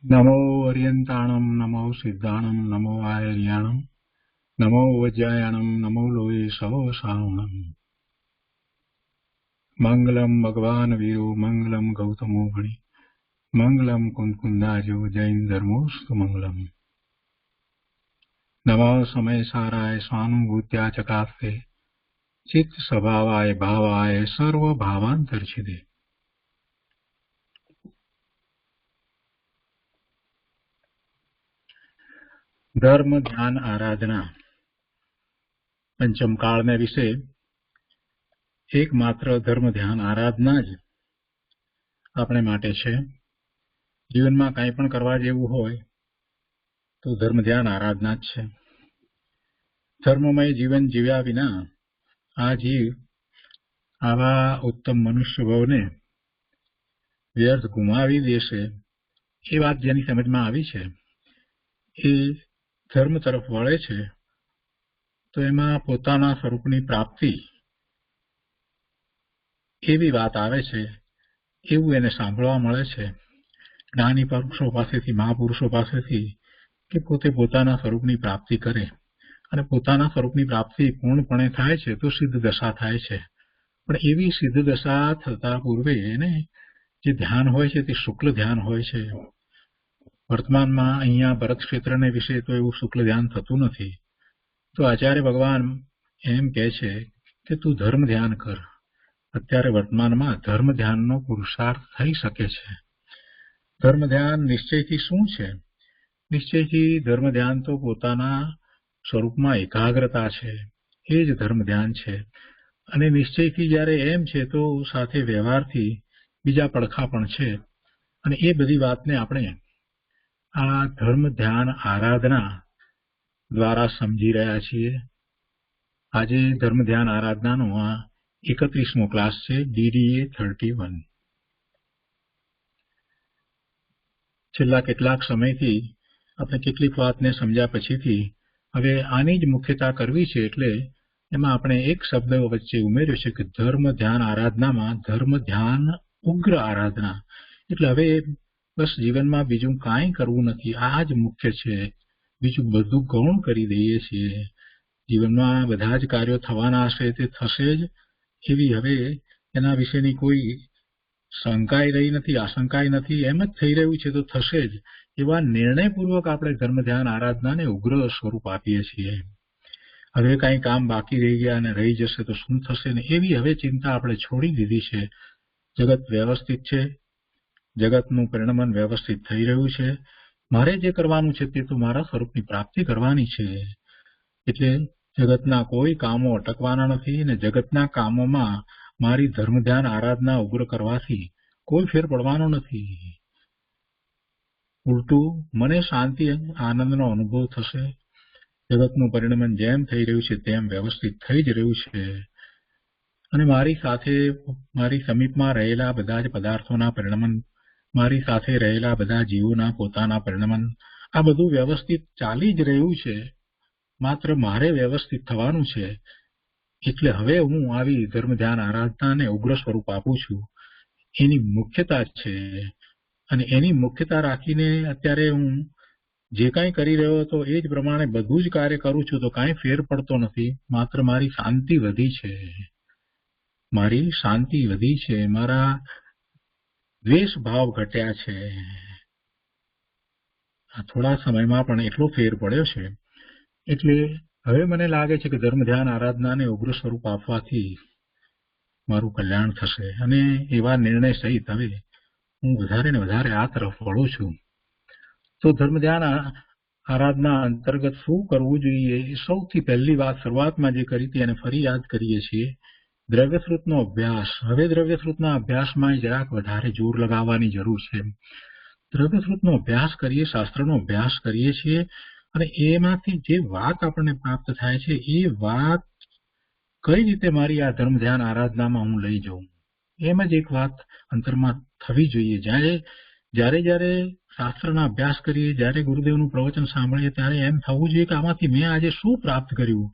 नमो अर्यन्ताणं नमो सिद्धाणं नमो आयर्याणं नमो वज्रायाणं नमो लोये सवसावणं मंगलम भगवान वीरो मंगलम गौतमो मणि मंगलम कुंकुंदार्यो जैन धर्मोस्तु मंगलम नमः समय साराय स्वानुभूत्या चकास्ते चित्त स्वभावाय भावाय सर्व भावांतर्छिदे। धर्म ध्यान आराधना पंचम काल ने विषय एकमात्र धर्म ध्यान आराधना ज આપણે માટે છે। જીવનમાં કંઈ પણ કરવા જેવું હોય તો ધર્મ ધ્યાન આરાધના જ છે। ધર્મમય જીવન જીવ્યા વિના આ જીવ આવા ઉત્તમ મનુષ્ય ભાવને વ્યર્થ ગુમાવી દેશે એ વાત જેની સમજમાં આવી છે એ ધર્મ તરફ વળે છે તો એમાં પોતાના સ્વરૂપની પ્રાપ્તિ એવી વાત આવે છે એવું એને સાંભળવા મળે છે જ્ઞાની પુરુષો પાસેથી મહાપુરુષો પાસેથી કે પોતે પોતાના સ્વરૂપની પ્રાપ્તિ કરે અને પોતાના સ્વરૂપની પ્રાપ્તિ પૂર્ણપણે થાય છે તો સિદ્ધ દશા થાય છે। પણ એવી સિદ્ધ દશા થતા પૂર્વે એને જે ધ્યાન હોય છે તે શુક્લ ધ્યાન હોય છે। વર્તમાનમાં અહીંયા ભરત ક્ષેત્રને વિશે તો એવું શુક્લ ધ્યાન થતું નથી તો આચાર્ય ભગવાન એમ કહે છે કે તું ધર્મ ધ્યાન કર। અત્યારે વર્તમાનમાં ધર્મ ધ્યાનનો પુરુષાર્થ થઈ શકે છે। ધર્મ ધ્યાન નિશ્ચયથી શું છે? નિશ્ચયથી ધર્મ ધ્યાન તો પોતાના સ્વરૂપમાં એકાગ્રતા છે એ જ ધર્મ ધ્યાન છે। અને નિશ્ચયથી જ્યારે એમ છે તો સાથે વ્યવહારથી બીજા પડખા પણ છે અને એ બધી વાતને આપણે આ ધર્મ ધ્યાન આરાધના દ્વારા સમજી રહ્યા છીએ। આજે ધર્મ ધ્યાન આરાધનાનો આ 31મો ક્લાસ છે DDA 31। છેલ્લા કેટલાક સમયથી આપણે કેટલીક વાતને સમજ્યા પછીથી હવે આની જ મુખ્યતા કરવી છે એટલે એમાં આપણે એક શબ્દ વચ્ચે ઉમેર્યો છે કે ધર્મ ધ્યાન આરાધનામાં ધર્મ ધ્યાન ઉગ્ર આરાધના એટલે હવે બસ જીવનમાં બીજું કાંઈ કરવું નથી આ જ મુખ્ય છે। બીજું બધું ગૌણ કરી દઈએ છીએ। જીવનમાં બધા જ કાર્યો થવાના હશે તે થશે જ એવી હવે એના વિશેની કોઈ શંકાય રહી નથી આશંકાય નથી એમ જ થઈ રહ્યું છે તો થશે જ એવા નિર્ણયપૂર્વક આપણે ધર્મ ધ્યાન આરાધનાને ઉગ્ર સ્વરૂપ આપીએ છીએ। હવે કાંઈ કામ બાકી રહી ગયા અને રહી જશે તો શું થશે ને એવી હવે ચિંતા આપણે છોડી દીધી છે। જગત વ્યવસ્થિત છે, જગતનું પરિણમન વ્યવસ્થિત થઈ રહ્યું છે। મારે જે કરવાનું છે તે તો મારા સ્વરૂપની પ્રાપ્તિ કરવાની છે એટલે જગતના કોઈ કામો અટકવાના નથી ને જગતના કામોમાં મારી ધર્મ ધ્યાન આરાધના ઉગ્ર કરવાથી કોઈ ફેર પડવાનો નથી। ઉલટું મને શાંતિ આનંદનો અનુભવ થશે। જગતનું પરિણમન જેમ થઈ રહ્યું છે તેમ વ્યવસ્થિત થઈ જ રહ્યું છે અને મારી સાથે મારી સમીપમાં રહેલા બધા જ પદાર્થોના પરિણમન મારી સાથે રહેલા બધા જીવોના પોતાના પરિણમન આ બધું વ્યવસ્થિત ચાલી જ રહ્યું છે। માત્ર મારે વ્યવસ્થિત થવાનું છે એટલે હવે હું આવી ધર્મ ધ્યાન આરાધનાને ઉગ્ર સ્વરૂપ આપું છું એની મુખ્યતા છે અને એની મુખ્યતા રાખીને અત્યારે હું જે કાંઈ કરી રહ્યો હતો એ જ પ્રમાણે બધું જ કાર્ય કરું છું તો કાંઈ ફેર પડતો નથી। માત્ર મારી શાંતિ વધી છે, મારી શાંતિ વધી છે, મારા દ્વેષ ભાવ ઘટ્યા છે। આ થોડા સમયમાં પણ એટલો ફેર પડ્યો છે એટલે હવે મને લાગે છે કે ધર્મ ધ્યાન આરાધનાને ઉગ્ર સ્વરૂપ આપવાથી મારું કલ્યાણ થશે અને એવા નિર્ણય સહિત હવે હું વધારે ને વધારે આ તરફ વળું છું। તો ધર્મ ધ્યાન આરાધના અંતર્ગત શું કરવું જોઈએ એ સૌથી પહેલી વાત શરૂઆતમાં જે કરી હતી એને ફરી યાદ કરીએ છીએ। દ્રવ્યશ્રુતનો અભ્યાસ। હવે દ્રવ્યશ્રુતના અભ્યાસમાં જરાક વધારે જોર લગાવવાની જરૂર છે। દ્રવ્યશ્રુતનો અભ્યાસ કરીએ, શાસ્ત્રનો અભ્યાસ કરીએ છીએ અને એમાંથી જે વાત આપણને પ્રાપ્ત થાય છે એ વાત કઈ રીતે મારી આ ધર્મ ધ્યાન આરાધનામાં હું લઈ જાઉં એમ જ એક વાત અંતરમાં થવી જોઈએ। જ્યારે શાસ્ત્રના અભ્યાસ કરીએ, જ્યારે ગુરુદેવનું પ્રવચન સાંભળીએ ત્યારે એમ થવું જોઈએ કે આમાંથી મેં આજે શું પ્રાપ્ત કર્યું,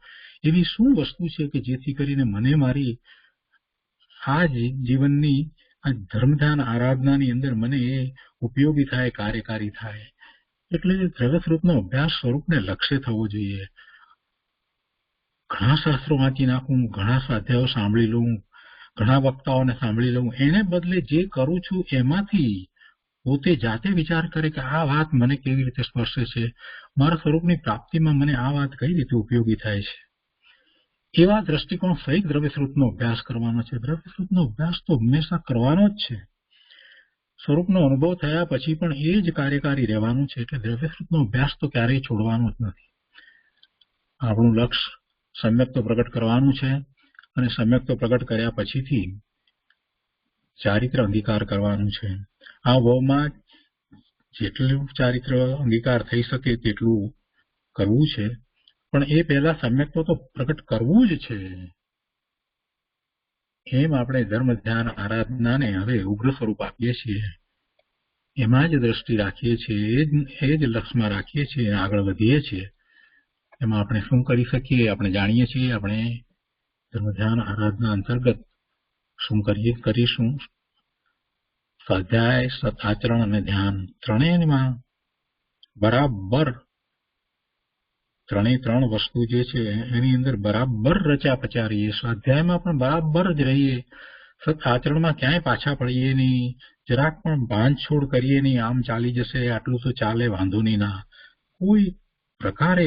એવી શું વસ્તુ છે કે જેથી કરીને મને મારી આ જીવનની આ ધર્મ ધ્યાન આરાધનાની અંદર મને એ ઉપયોગી થાય, કાર્યકારી થાય. એટલે દ્રવ્ય સ્વરૂપનો અભ્યાસ સ્વરૂપને લક્ષ્ય થવો જોઈએ. ઘણા શાસ્ત્રો વાંચી નાખું, ઘણા સ્વાધ્યાયો સાંભળી લઉં, ઘણા વક્તાઓને સાંભળી લઉં, એને બદલે જે કરું છું એમાંથી પોતે જાતે વિચાર કરે કે આ વાત મને કેવી રીતે સ્પર્શે છે, મારા સ્વરૂપની પ્રાપ્તિમાં મને આ વાત કઈ રીતે ઉપયોગી થાય છે. એવા દ્રષ્ટિકોણ સહિત દ્રવ્ય સ્વરૂપનો અભ્યાસ કરવાનો છે. દ્રવ્ય સ્વરૂપનો અભ્યાસ તો હંમેશા કરવાનો જ છે. સ્વરૂપનો અનુભવ થયા પછી પણ એ જ કાર્યકારી રહેવાનું છે. એટલે દ્રવ્ય સ્વરૂપનો અભ્યાસ તો ક્યારેય છોડવાનો જ નથી. આપણું લક્ષ્ય સમ્યક તો પ્રગટ કરવાનું છે, અને સમ્યક તો પ્રગટ કર્યા પછીથી ચારિત્ર અંગીકાર કરવાનું છે. આ ભાવમાં જેટલું ચારિત્ર અંગીકાર થઈ શકે તેટલું કરવું છે, પણ એ પહેલા સમ્યક્ત્વ તો પ્રગટ કરવું જ છે. એમ આપણે ધર્મ ધ્યાન આરાધનાને હવે ઉગ્ર સ્વરૂપ આપીએ છીએ, એમાં જ દ્રષ્ટિ રાખીએ છીએ, એ જ લક્ષ્યમાં રાખીએ છીએ, આગળ વધીએ છીએ. એમાં આપણે શું કરી શકીએ આપણે જાણીએ છીએ. આપણે ધર્મ ધ્યાન આરાધના અંતર્ગત શું કરીશું? સ્વાધ્યાય, સદાચરણ અને ધ્યાન ત્રણેયમાં બરાબર ત્રણ વસ્તુ જે છે એની અંદર બરાબર રચા પચા રહીએ. સ્વાધ્યાયમાં પણ બરાબર જ રહીએ, સદાચરણમાં ક્યાંય પાછા પડીએ નહીં, જરાક પણ બાંધછોડ કરીએ નહીં. આમ ચાલી જશે, આટલું તો ચાલે, વાંધો નહીં ના. કોઈ પ્રકારે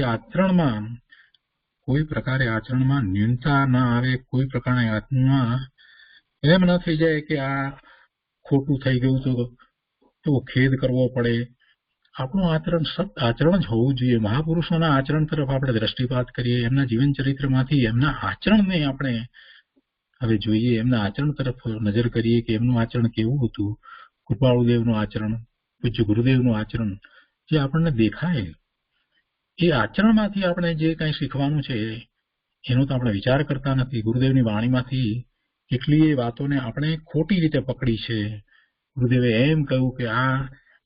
આચરણમાં ન્યૂનતા ના આવે. કોઈ પ્રકારના આત્મા એમ ન થઈ જાય કે આ ખોટું થઈ ગયું તો ખેદ કરવો પડે. આપણું આચરણ સત આચરણ જ હોવું જોઈએ. મહાપુરુષોના આચરણ તરફ આપણે દ્રષ્ટિપાત કરીએ, એમના જીવન ચરિત્રમાંથી એમના આચરણને આપણે હવે જોઈએ, એમના આચરણ તરફ નજર કરીએ કે એમનું આચરણ કેવું હતું. કૃપાળુદેવનું આચરણ, પૂજ્ય ગુરુદેવનું આચરણ જે આપણને દેખાય, એ આચરણમાંથી આપણે જે કંઈ શીખવાનું છે એનો તો આપણે વિચાર કરતા નથી. ગુરુદેવની વાણીમાંથી કેટલીય વાતોને આપણે ખોટી રીતે પકડી છે. ગુરુદેવે એમ કહ્યું કે આ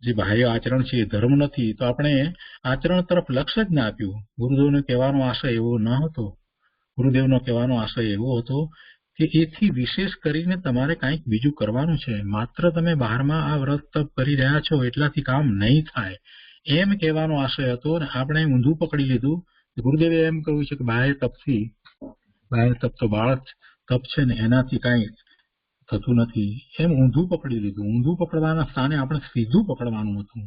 જે બાહ્ય આચરણ છે એ ધર્મ નથી, તો આપણે આચરણ તરફ લક્ષ્ય જ ના આપ્યું. ગુરુદેવનો કહેવાનો આશય એવો ન હતો. ગુરુદેવનો કહેવાનો આશય એવો હતો કે એથી વિશેષ કરીને તમારે કંઈક બીજું કરવાનું છે. માત્ર તમે બહારમાં આ વ્રત તપ કરી રહ્યા છો એટલાથી કામ નહીં થાય, એમ કહેવાનો આશય હતો. અને આપણે ઊંધું પકડી લીધું. ગુરુદેવે એમ કહ્યું છે કે બાહ્ય તપ તો બાળક તપ છે ને એનાથી કાંઈ થતું નથી, એમ ઊંધું પકડી લીધું. ઊંધું પકડવાના સ્થાને આપણે સીધું પકડવાનું હતું.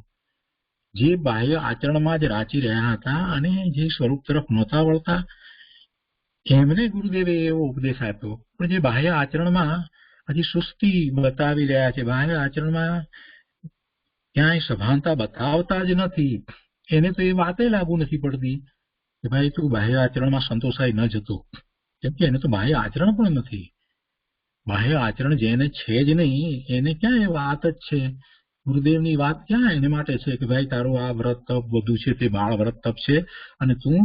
જે બાહ્ય આચરણમાં જ રાચી રહ્યા હતા અને જે સ્વરૂપ તરફ નહોતા વળતા એમને ગુરુદેવે એવો ઉપદેશ આપ્યો. પણ જે બાહ્ય આચરણમાં હજી સુસ્તી બતાવી રહ્યા છે, બાહ્ય આચરણમાં ક્યાંય સભાનતા બતાવતા જ નથી, એને તો એ વાતે લાગુ નથી પડતી કે ભાઈ તું બાહ્ય આચરણમાં સંતોષાઈ ન જતો, કેમ કે એને તો બાહ્ય આચરણ પણ નથી. બાહ્ય આચરણ જેને છે જ નહીં એને ક્યાં એ વાત જ છે. ગુરુદેવની વાત ક્યાં એને માટે છે કે ભાઈ તારું આ વ્રત તપ બધું છે તે બાળ વ્રત તપ છે અને તું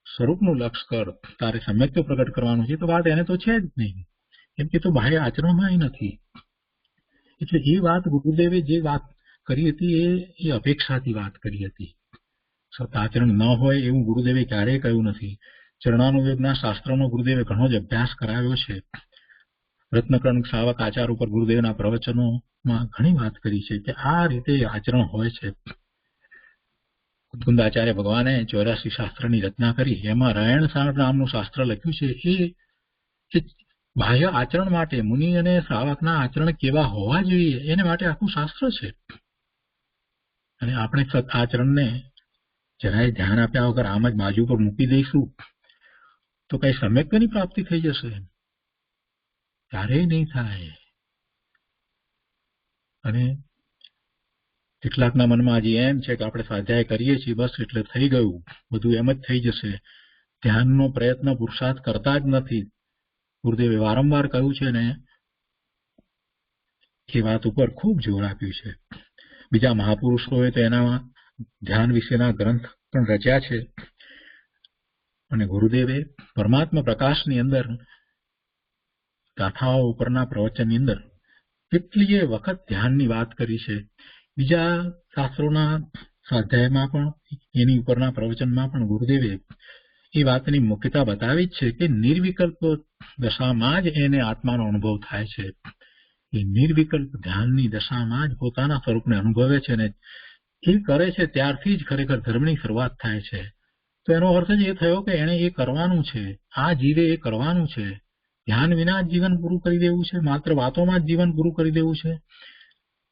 સ્વરૂપનું લક્ષ્ય કર, તારે સમ્યક્ત્વ પ્રગટ કરવાનું છે. તો વાત એને તો છે જ નહીં, કેમ કે તો બાહ્ય આચરણમાં નથી. એટલે એ વાત ગુરુદેવે જે વાત કરી હતી એ અપેક્ષાથી વાત કરી હતી. સતાચરણ ન હોય એવું ગુરુદેવે ક્યારેય કહ્યું નથી. ચરણાનુયોગના શાસ્ત્રનો ગુરુદેવે ઘણો જ અભ્યાસ કરાવ્યો છે. રત્નકર્ણ સાવક આચાર ઉપર ગુરુદેવના પ્રવચનોમાં ઘણી વાત કરી છે કે આ રીતે આચરણ હોય છે. કુંદાચાર્ય ભગવાને 84 શાસ્ત્રની રચના કરી, એમાં રયણસાર નામનું શાસ્ત્ર લખ્યું છે. એ બાહ્ય આચરણ માટે મુનિ અને શ્રાવકના આચરણ કેવા હોવા જોઈએ એને માટે આખું શાસ્ત્ર છે. અને આપણે સત આચરણને જરાય ધ્યાન આપ્યા વગર આમ જ બાજુ પર મૂકી દઈશું તો કઈ સમ્યક્ત્વની પ્રાપ્તિ થઈ જશે? ક્યારેય નહીં થાય. અને કેટલાકના મનમાં હજી એમ છે કે આપણે સ્વાધ્યાય કરીએ છીએ બસ એટલે થઈ ગયું, બધું એમ જ થઈ જશે, ધ્યાનનો પ્રયત્ન પુરુષાર્થ કરતા જ નથી. ગુરુદેવે વારંવાર કહ્યું છે ને એ વાત ઉપર ખૂબ જોર આપ્યું છે. બીજા મહાપુરુષોએ તો એના ધ્યાન વિશેના ગ્રંથ પણ રચ્યા છે. અને ગુરુદેવે પરમાત્મા પ્રકાશની અંદર ગાથાઓ ઉપરના પ્રવચનની અંદર કેટલીય વખત ધ્યાનની વાત કરી છે. બીજા શાસ્ત્રોના સ્વાધ્યાયમાં પણ એની ઉપરના પ્રવચનમાં પણ ગુરુદેવે એ વાતની મુખ્યતા બતાવી જ છે કે નિર્વિકલ્પ દશામાં જ એને આત્માનો અનુભવ થાય છે. એ નિર્વિકલ્પ ધ્યાનની દશામાં જ પોતાના સ્વરૂપને અનુભવે છે ને એ કરે છે ત્યારથી જ ખરેખર ધર્મની શરૂઆત થાય છે. તો એનો અર્થ જ એ થયો કે એને એ કરવાનું છે, આ જીવે એ કરવાનું છે. ધ્યાન વિના જ જીવન પૂરું કરી દેવું છે, માત્ર વાતોમાં જ જીવન પૂરું કરી દેવું છે.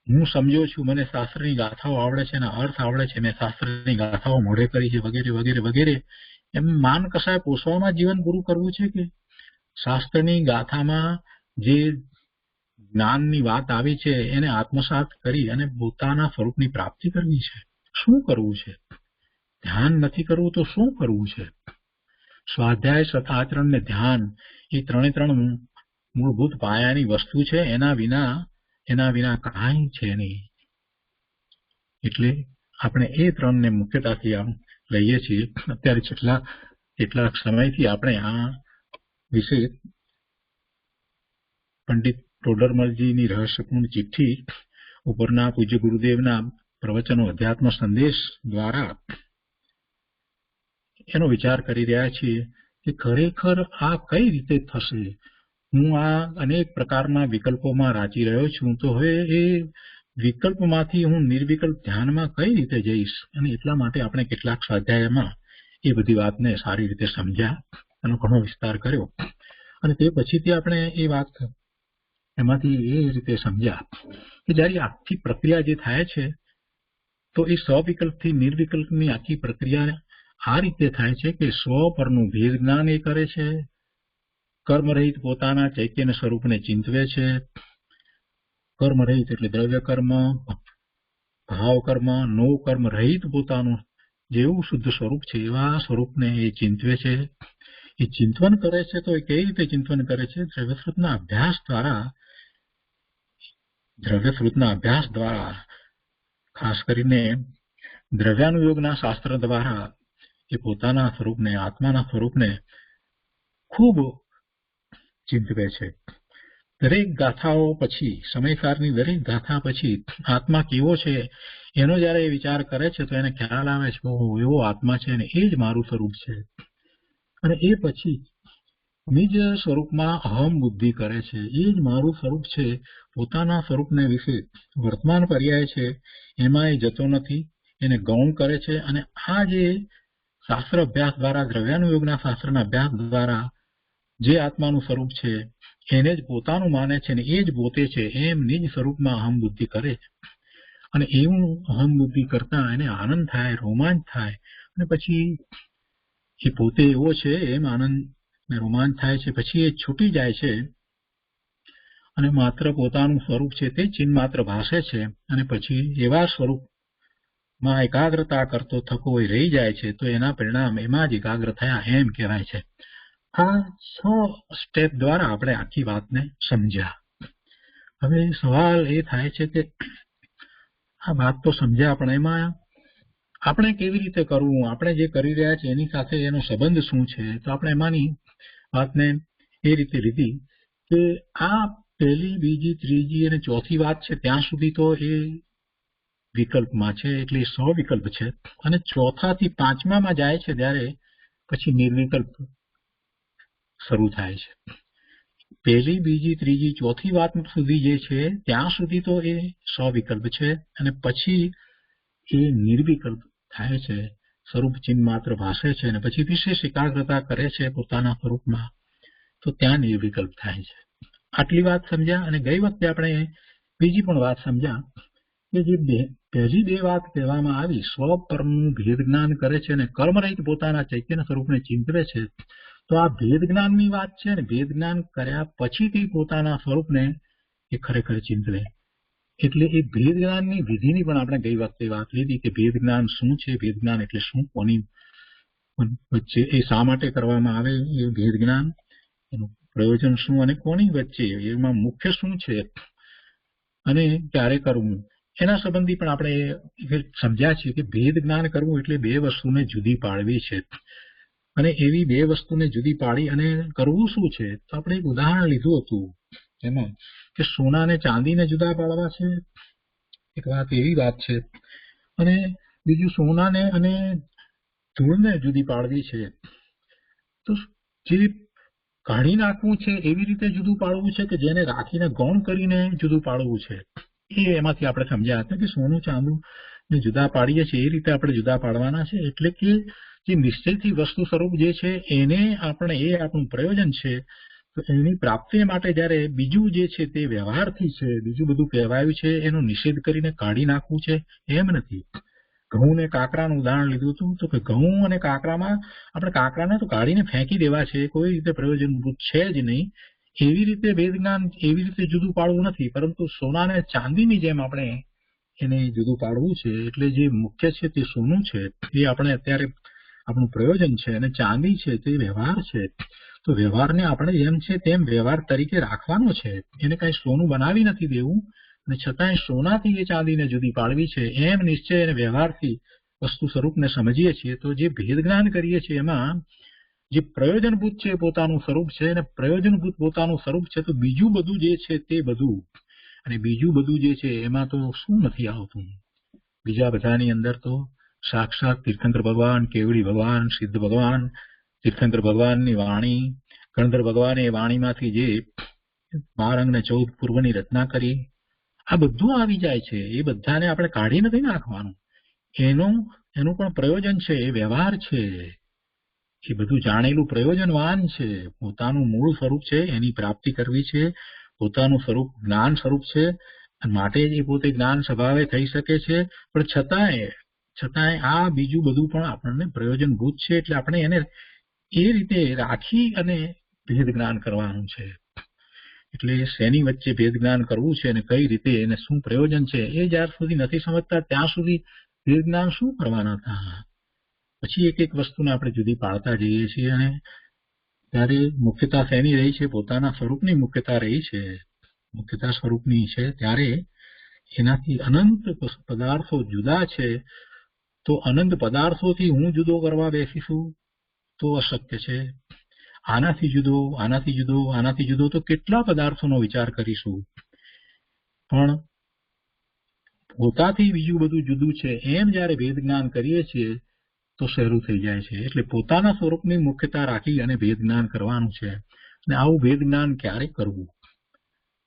હું સમજો છું, મને શાસ્ત્રની ગાથાઓ આવડે છે, એના અર્થ આવડે છે, મેં શાસ્ત્રની ગાથાઓ મોઢે કરી છે, વગેરે વગેરે વગેરે, એમ માન કસાય પોષવામાં જીવન પૂરું કરવું છે કે શાસ્ત્રની ગાથામાં જે જ્ઞાનની વાત આવી છે એને આત્મસાત કરી અને પોતાના સ્વરૂપની પ્રાપ્તિ કરવી છે? શું કરવું છે? ધ્યાન નથી કરવું તો શું કરવું છે? સ્વાધ્યાય, સતાચરણ ને ધ્યાન એ ત્રણ મૂળભૂત પાયાની વસ્તુ છે. એના વિના કાંઈ છે નહીં. એટલે આપણે એ ત્રણને મુખ્યતાથી આમ લઈએ છીએ. અત્યારે કેટલાક સમયથી આપણે આ વિશે પંડિત ટોડરમલજીની રહસ્યપૂર્ણ ચિઠ્ઠી ઉપરના પૂજ્ય ગુરુદેવના પ્રવચનો અધ્યાત્મ સંદેશ દ્વારા એનો વિચાર કરી રહ્યા છીએ કે ખરેખર આ કઈ રીતે થશે. હું આ અનેક પ્રકારના વિકલ્પોમાં રાચી રહ્યો છું, તો હવે એ વિકલ્પમાંથી હું નિર્વિકલ્પ ધ્યાનમાં કઈ રીતે જઈશ? અને એટલા માટે આપણે કેટલાક સ્વાધ્યાયમાં એ બધી વાતને સારી રીતે સમજ્યા, એનો ઘણો વિસ્તાર કર્યો. અને તે પછીથી આપણે એ વાત એમાંથી એ રીતે સમજ્યા કે જ્યારે આખી પ્રક્રિયા જે થાય છે તો એ સ્વવિકલ્પથી નિર્વિકલ્પની આખી પ્રક્રિયા આ રીતે થાય છે કે સ્વ પરનું ભેદ જ્ઞાન એ કરે છે, કર્મરહિત પોતાના ચૈતન્ય સ્વરૂપને ચિંતવે છે. કર્મરહિત એટલે દ્રવ્ય કર્મ, ભાવ કર્મ, નો કર્મ રહિત પોતાનું જેવું શુદ્ધ સ્વરૂપ છે એવા સ્વરૂપને એ ચિંતવે છે. એ ચિંતવન કરે છે તો એ કઈ રીતે ચિંતવન કરે છે? દ્રવ્યશ્રુતના અભ્યાસ દ્વારા ખાસ કરીને દ્રવ્યાનુયોગના શાસ્ત્ર દ્વારા એ પોતાના સ્વરૂપને, આત્માના સ્વરૂપને ખૂબ ચિંતવે છે. દરેક ગાથાઓ પછી, સમયસારની દરેક ગાથા પછી આત્મા કેવો છે એનો જયારે એ વિચાર કરે છે તો એને ખ્યાલ આવે છે કે એવો આત્મા છે અને એ જ મારું સ્વરૂપ છે. અને એ પછી નિજ સ્વરૂપમાં અહમ બુદ્ધિ કરે છે. એ જ મારું સ્વરૂપ છે. પોતાના સ્વરૂપને વિશે વર્તમાન પર્યાય છે એમાં એ જતો નથી, એને ગૌણ કરે છે. અને આ જે શાસ્ત્ર અભ્યાસ દ્વારા, દ્રવ્યાનુયોગના શાસ્ત્રના અભ્યાસ દ્વારા જે આત્માનું સ્વરૂપ છે એને જ પોતાનું માને છે ને એ જ પોતે છે એમ નિજ સ્વરૂપમાં અહમ બુદ્ધિ કરે છે. અને એવું અહમ બુદ્ધિ કરતા એને આનંદ થાય, રોમાંચ થાય. અને પછી એ પોતે એવો છે એમ આનંદ ને રોમાંચ થાય છે. પછી એ છૂટી જાય છે અને માત્ર પોતાનું સ્વરૂપ છે તે ચિહ્ન માત્ર ભાસે છે. અને પછી એવા સ્વરૂપમાં એકાગ્રતા કરતો થકો એ રહી જાય છે તો એના પરિણામ એમાં જ એકાગ્ર થયા એમ કહેવાય છે. આ 6 સ્ટેપ દ્વારા આપણે આખી વાતને સમજ્યા. હવે સવાલ એ થાય છે કે આ વાત તો સમજ્યા, પણ એમાં આપણે કેવી રીતે કરવું? આપણે જે કરી રહ્યા છીએ એની સાથે એનો સંબંધ શું છે? તો આપણે એમાંની વાતને એ રીતે લીધી કે આ પહેલી, બીજી, ત્રીજી અને ચોથી વાત છે ત્યાં સુધી તો એ વિકલ્પમાં છે, એટલે એ સ્વવિકલ્પ છે. અને ચોથાથી પાંચમામાં જાય છે ત્યારે પછી નિર્વિકલ્પ શરૂ થાય છે. પહેલી, બીજી, ત્રીજી, ચોથી વાત સુધી જે છે ત્યાં સુધી તો એ સ્વવિકલ્પ છે અને પછી એ નિર્વિકલ્પ થાય છે. સ્વરૂપ ચિહ્ન માત્ર ભાષે છે અને પછી વિશેષ એકાગ્રતા કરે છે પોતાના સ્વરૂપમાં, તો ત્યાં નિર્વિકલ્પ થાય છે. આટલી વાત સમજ્યા. અને ગઈ વખતે આપણે બીજી પણ વાત સમજ્યા કે જે પહેલી બે વાત કહેવામાં આવી, સ્વ પરનું ભેદ જ્ઞાન કરે છે અને કર્મરહિત પોતાના ચૈતન્ય સ્વરૂપને ચિંતવે છે, તો આ ભેદ જ્ઞાનની વાત છે. ને ભેદ જ્ઞાન કર્યા પછીથી પોતાના સ્વરૂપને એ ખરેખર ચિંતવે. એટલે એ ભેદ જ્ઞાનની વિધિની પણ આપણે ગઈ વખતે વાત લીધી કે ભેદ જ્ઞાન શું છે, ભેદ જ્ઞાન એટલે શું, કોની વચ્ચે એ શા માટે કરવામાં આવે એ ભેદ જ્ઞાન, એનું પ્રયોજન શું અને કોની વચ્ચે, એમાં મુખ્ય શું છે અને ક્યારે કરવું, એના સંબંધી પણ આપણે સમજ્યા છીએ કે ભેદ જ્ઞાન કરવું એટલે બે વસ્તુને જુદી પાડવી છે. અને એવી બે વસ્તુને જુદી પાડી અને કરવું શું છે? તો આપણે એક ઉદાહરણ લીધું હતું એમાં કે સોના અને ચાંદીને જુદા પાડવા છે, એક વાત એવી વાત છે. અને બીજું સોનાને અને ધૂળને જુદી પાડવી છે. તો જે કાઢી નાખવું છે એવી રીતે જુદું પાડવું છે કે જેને રાખીને ગૌણ કરીને જુદું પાડવું છે. એ એમાંથી આપણે સમજ્યા હતા કે સોનું ચાંદુ ને જુદા પાડીએ છીએ એ રીતે આપણે જુદા પાડવાના છે. એટલે કે જે નિશ્ચયથી વસ્તુ સ્વરૂપ જે છે એને આપણે, એ આપણું પ્રયોજન છે. તો એની પ્રાપ્તિ માટે જયારે બીજું જે છે તે વ્યવહારથી છે, બીજું બધું કહેવાયું છે એનો નિષેધ કરીને કાઢી નાખવું છે એમ નથી. ઘઉં ને કાંકરાનું ઉદાહરણ લીધું હતું, તો કે ઘઉં અને કાંકરામાં આપણે કાંકરાને તો કાઢીને ફેંકી દેવા છે, કોઈ રીતે પ્રયોજનભૂત છે જ નહીં. એવી રીતે વેદ જ્ઞાન એવી રીતે જુદું પાડવું નથી, પરંતુ સોના ને ચાંદીની જેમ આપણે એને જુદું પાડવું છે. એટલે જે મુખ્ય છે તે સોનું છે, એ આપણે અત્યારે આપણું પ્રયોજન છે, અને ચાંદી છે તે વ્યવહાર છે. તો વ્યવહારને આપણે જેમ છે તેમ વ્યવહાર તરીકે રાખવાનો છે, એને કઈ સોનું બનાવી નથી દેવું, અને છતાંય સોનાથી એ ચાંદીને જુદી પાડવી છે એમ નિશ્ચય અને વ્યવહારથી વસ્તુ સ્વરૂપને સમજીએ છીએ. તો જે ભેદ જ્ઞાન કરીએ છીએ એમાં જે પ્રયોજનભૂત છે પોતાનું સ્વરૂપ છે, અને પ્રયોજનભૂત પોતાનું સ્વરૂપ છે, તો બીજું બધું જે છે તે બધું, અને બીજું બધું જે છે એમાં તો શું નથી આવતું. બીજા બધાની અંદર તો સાક્ષાત તીર્થંકર ભગવાન, કેવડી ભગવાન, સિદ્ધ ભગવાન, તીર્થંકર ભગવાનની વાણી, ગણધર ભગવાને એ વાણીમાંથી જે 12 અંગ ને 14 પૂર્વની રચના કરી, આ બધું આવી જાય છે. એ બધાને આપણે કાઢી નથી નાખવાનું. એનું પણ પ્રયોજન છે, એ વ્યવહાર છે, એ બધું જાણેલું પ્રયોજનવાન છે. પોતાનું મૂળ સ્વરૂપ છે એની પ્રાપ્તિ કરવી છે. પોતાનું સ્વરૂપ જ્ઞાન સ્વરૂપ છે, માટે જ એ પોતે જ્ઞાન સ્વભાવે થઈ શકે છે. પણ છતાંય આ બીજું બધું પણ આપણને પ્રયોજનભૂત છે. એટલે આપણે એને એ રીતે રાખી અને ભેદ જ્ઞાન કરવાનું છે. એટલે શેની વચ્ચે ભેદ જ્ઞાન કરવું છે અને કઈ રીતે એને શું પ્રયોજન છે એ જ્યાર સુધી નથી સમજતા ત્યાં સુધી ભેદ જ્ઞાન શું કરવાના હતા. પછી એક એક વસ્તુને આપણે જુદી પાડતા જઈએ છીએ, અને ત્યારે મુખ્યતા શેની રહી છે? પોતાના સ્વરૂપની મુખ્યતા રહી છે. મુખ્યતા સ્વરૂપની છે ત્યારે એનાથી અનંત પદાર્થો જુદા છે. તો અનંત પદાર્થોથી હું જુદો કરવા બેસીશું તો અશક્ય છે. આનાથી જુદો, આનાથી જુદો, આનાથી જુદો, તો કેટલા પદાર્થોનો વિચાર કરીશું. પણ પોતાથી બીજું બધું જુદું છે એમ જયારે ભેદ જ્ઞાન કરીએ છીએ તો સહેલું થઈ જાય છે. એટલે પોતાના સ્વરૂપની મુખ્યતા રાખી અને ભેદ જ્ઞાન કરવાનું છે. અને આવું ભેદ જ્ઞાન ક્યારે કરવું?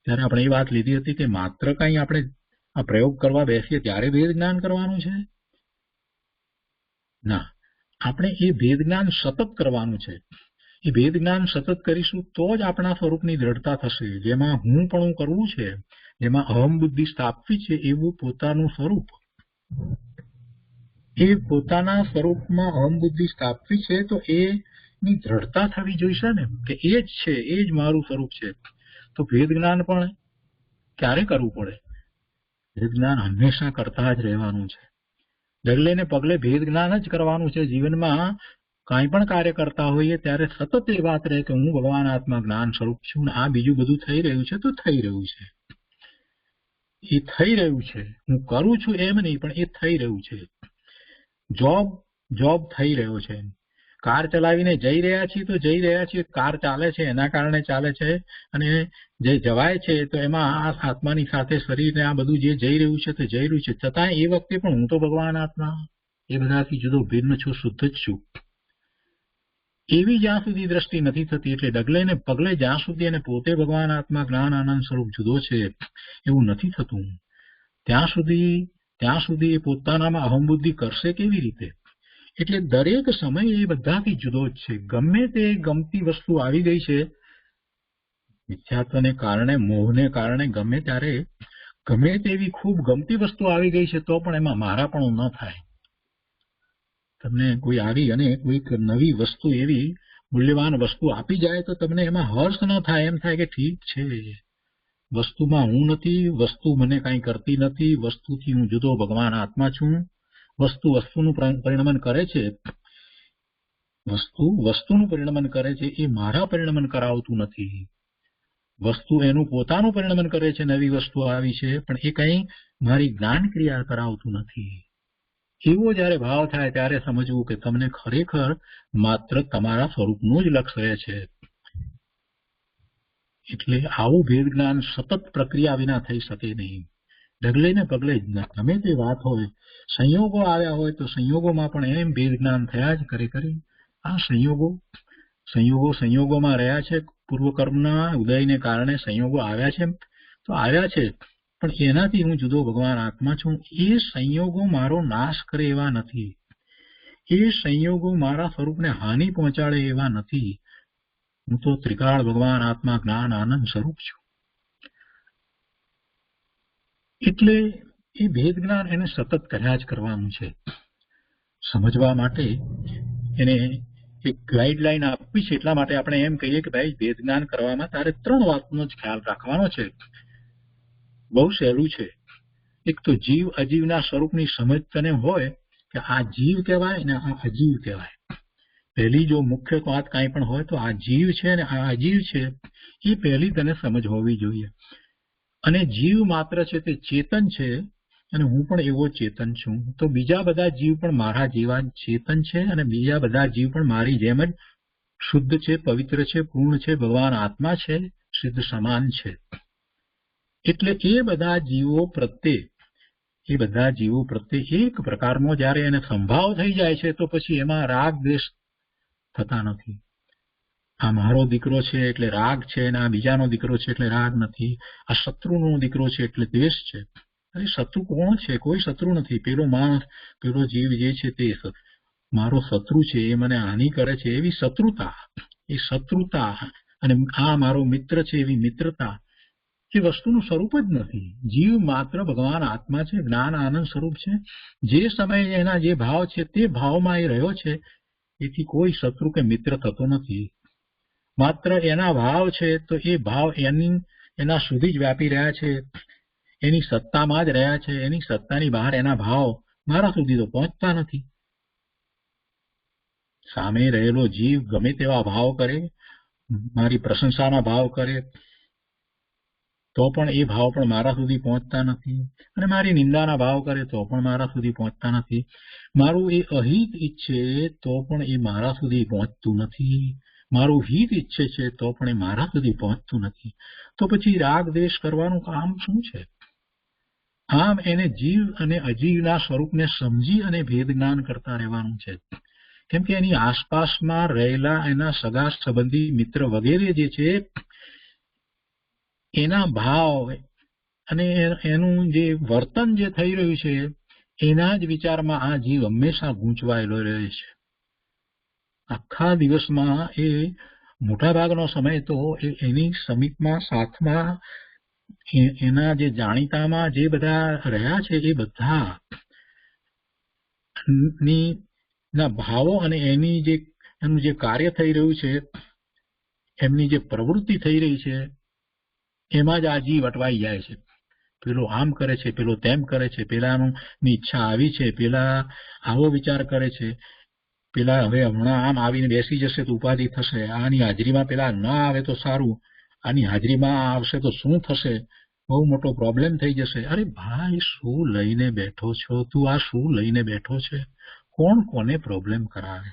ત્યારે આપણે એ વાત લીધી હતી કે માત્ર કઈ આપણે આ પ્રયોગ કરવા બેસીએ ત્યારે ભેદ જ્ઞાન કરવાનું છે. ના, આપણે એ ભેદ જ્ઞાન સતત કરવાનું છે. એ ભેદ જ્ઞાન સતત કરીશું તો જ આપણા સ્વરૂપની દ્રઢતા થશે. જેમાં હું પણ કરવું છે, જેમાં અહમ બુદ્ધિ સ્થાપવી છે, એવું પોતાનું સ્વરૂપ, એ પોતાના સ્વરૂપમાં અહમ બુદ્ધિ સ્થાપવી છે, તો એની દ્રઢતા થવી જોઈશે ને, કે એ જ છે, એ જ મારું સ્વરૂપ છે. તો ભેદ જ્ઞાન પણ ક્યારે કરવું પડે? ભેદ જ્ઞાન હંમેશા કરતા જ રહેવાનું છે. ડગલે ને પગલે ભેદ જ્ઞાન જ કરવાનું છે. જીવનમાં કાંઈ પણ કાર્ય કરતા હોઈએ ત્યારે સતત એ વાત રહે કે હું ભગવાન આત્મા જ્ઞાન સ્વરૂપ છું, ને આ બીજું બધું થઈ રહ્યું છે તો થઈ રહ્યું છે. એ થઈ રહ્યું છે, હું કરું છું એમ નહીં, પણ એ થઈ રહ્યું છે. જોબ થઈ રહ્યો છે. કાર ચલાવીને જઈ રહ્યા છીએ તો જઈ રહ્યા છીએ, કાર ચાલે છે એના કારણે ચાલે છે, અને જે જવાય છે તો એમાં આ આત્માની સાથે શરીરને આ બધું જે જઈ રહ્યું છે તે જઈ રહ્યું છે. છતાં એ વખતે પણ હું તો ભગવાન આત્મા, એ બધાથી જુદો ભિન્ન છું, શુદ્ધ જ છું. એવી જ્યાં સુધી દ્રષ્ટિ નથી થતી, એટલે ડગલે ને પગલે જ્યાં સુધી એને પોતે ભગવાન આત્મા જ્ઞાન આનંદ સ્વરૂપ જુદો છે એવું નથી થતું, ત્યાં સુધી એ પોતાનામાં અહમ બુદ્ધિ કરશે કેવી રીતે? એટલે દરેક સમય એ બધાથી જુદો જ છે. ગમે તે ગમતી વસ્તુ આવી ગઈ છે, મિથ્યાત્વને કારણે, મોહને કારણે ગમે ત્યારે ગમે તેવી ખૂબ ગમતી વસ્તુ આવી ગઈ છે તો પણ એમાં મારાપણું ન થાય. તમને કોઈ આવી અને કોઈક નવી વસ્તુ, એવી મૂલ્યવાન વસ્તુ આપી જાય તો તમને એમાં હર્ષ ન થાય, એમ થાય કે ઠીક છે, વસ્તુમાં હું નથી, વસ્તુ મને કઈ કરતી નથી, વસ્તુથી હું જુદો ભગવાન આત્મા છું. વસ્તુનું પરિણમન કરે છે, વસ્તુનું પરિણમન કરે છે, એ મારા પરિણમન કરાવતું નથી. વસ્તુ એનું પોતાનું પરિણમન કરે છે, નવી વસ્તુ આવી છે, પણ એ કઈ મારી જ્ઞાન ક્રિયા કરાવતું નથી. એવો જયારે ભાવ થાય ત્યારે સમજવું કે તમને ખરેખર માત્ર તમારા સ્વરૂપનું જ લક્ષ્ય રહે છે. એટલે આવું ભેદ જ્ઞાન સતત પ્રક્રિયા વિના થઈ શકે નહીં. ડગલે ને પગલે ગમે તે વાત હોય, સંયોગો આવ્યા હોય તો સંયોગોમાં પણ એમ ભેદ જ્ઞાન થયા જ કરે. આ સંયોગોમાં રહ્યા છે, પૂર્વકર્મના ઉદયને કારણે સંયોગો આવ્યા છે તો આવ્યા છે, પણ એનાથી હું જુદો ભગવાન આત્મા છું. એ સંયોગો મારો નાશ કરે એવા નથી. એ સંયોગો મારા સ્વરૂપને હાનિ પહોંચાડે એવા નથી. હું તો ત્રિકાળ ભગવાન આત્મા જ્ઞાન આનંદ સ્વરૂપ છું. એટલે એ ભેદ જ્ઞાન એને સતત કર્યા જ કરવાનું છે. સમજવા માટે એને એક ગાઈડલાઈન આપવી છે. એટલા માટે આપણે એમ કહીએ કે ભાઈ ભેદ જ્ઞાન કરવામાં તારે 3 વાતનો જ ખ્યાલ રાખવાનો છે. બહુ સહેલું છે. એક તો જીવ અજીવના સ્વરૂપની સમજ તને હોય કે આ જીવ કહેવાય ને આ અજીવ કહેવાય. પહેલી જો મુખ્ય વાત કાંઈ પણ હોય તો આ જીવ છે ને આ અજીવ છે, એ પહેલી તને સમજ હોવી જોઈએ. અને જીવ માત્ર છે તે ચેતન છે, અને હું પણ એવો ચેતન છું. તો બીજા બધા જીવ પણ મારા જેવા ચેતન છે, અને બીજા બધા જીવ પણ મારી જેમ જ શુદ્ધ છે, પવિત્ર છે, પૂર્ણ છે, ભગવાન આત્મા છે, સિદ્ધ સમાન છે. એટલે એ બધા જીવો પ્રત્યે એક પ્રકારનો જ્યારે એને સંભાવ થઈ જાય છે તો પછી એમાં રાગ દ્વેષ થતા નથી. આ મારો દીકરો છે એટલે રાગ છે, અને આ બીજાનો દીકરો છે એટલે રાગ નથી. આ શત્રુનો દીકરો છે એટલે દ્વેષ છે. અરે શત્રુ કોણ છે? કોઈ શત્રુ નથી. પેલો માણસ, પેલો જીવ જે છે તે મારો શત્રુ છે, એ મને હાનિ કરે છે, એવી શત્રુતા, અને આ મારો મિત્ર છે એવી મિત્રતા, એ વસ્તુનું સ્વરૂપ જ નથી. જીવ માત્ર ભગવાન આત્મા છે, જ્ઞાન આનંદ સ્વરૂપ છે. જે સમયે એના જે ભાવ છે તે ભાવમાં એ રહ્યો છે. એથી કોઈ શત્રુ કે મિત્ર થતો નથી. માત્ર એના ભાવ છે તો એ ભાવ એના સુધી જ વ્યાપી રહ્યા છે, એની સત્તામાં જ રહ્યા છે. એની સત્તાની બહાર એના ભાવ મારા સુધી તો પહોંચતા નથી. સામે રહેલો જીવ ગમે તેવા ભાવ કરે, મારી પ્રશંસાના ભાવ કરે, તો પણ એ ભાવ પણ મારા સુધી પહોંચતા નથી. અને મારી નિંદાના ભાવ કરે તો પણ મારા સુધી પહોંચતા નથી. મારું એ અહિત ઈચ્છે તો પણ એ મારા સુધી પહોંચતું નથી. મારું હિત ઈચ્છે છે તો પણ એ મારા સુધી પહોંચતું નથી. તો પછી રાગ દ્વેષ કરવાનું કામ શું છે? આમ એને જીવ અને અજીવના સ્વરૂપને સમજી અને ભેદ જ્ઞાન કરતા રહેવાનું છે. કેમ કે એની આસપાસમાં રહેલા એના સગા સંબંધી મિત્ર વગેરે જે છે, એના ભાવ અને એનું જે વર્તન જે થઈ રહ્યું છે, એના જ વિચારમાં આ જીવ હંમેશા ગૂંચવાયેલો રહે છે. આખા દિવસમાં એ મોટા ભાગનો સમય તો એની સમીપમાં, સાથમાં, એના જે જાણીતામાં જે બધા રહ્યા છે એ બધા ના ભાવો અને એનું જે કાર્ય થઈ રહ્યું છે, એમની જે પ્રવૃત્તિ થઈ રહી છે, એમાં જ આ જીવ અટવાઈ જાય છે. પેલો આમ કરે છે, પેલો તેમ કરે છે, પેલાની ઈચ્છા આવી છે, પેલા આવો વિચાર કરે છે, પેલા હવે હમણાં આમ આવીને બેસી જશે તો ઉપાધિ થશે, આની હાજરીમાં પેલા ન આવે તો સારું, આની હાજરીમાં આવશે તો શું થશે, બહુ મોટો પ્રોબ્લેમ થઈ જશે. અરે ભાઈ, શું લઈને બેઠો છો તું? આ શું લઈને બેઠો છે? કોણ કોને પ્રોબ્લેમ કરાવે?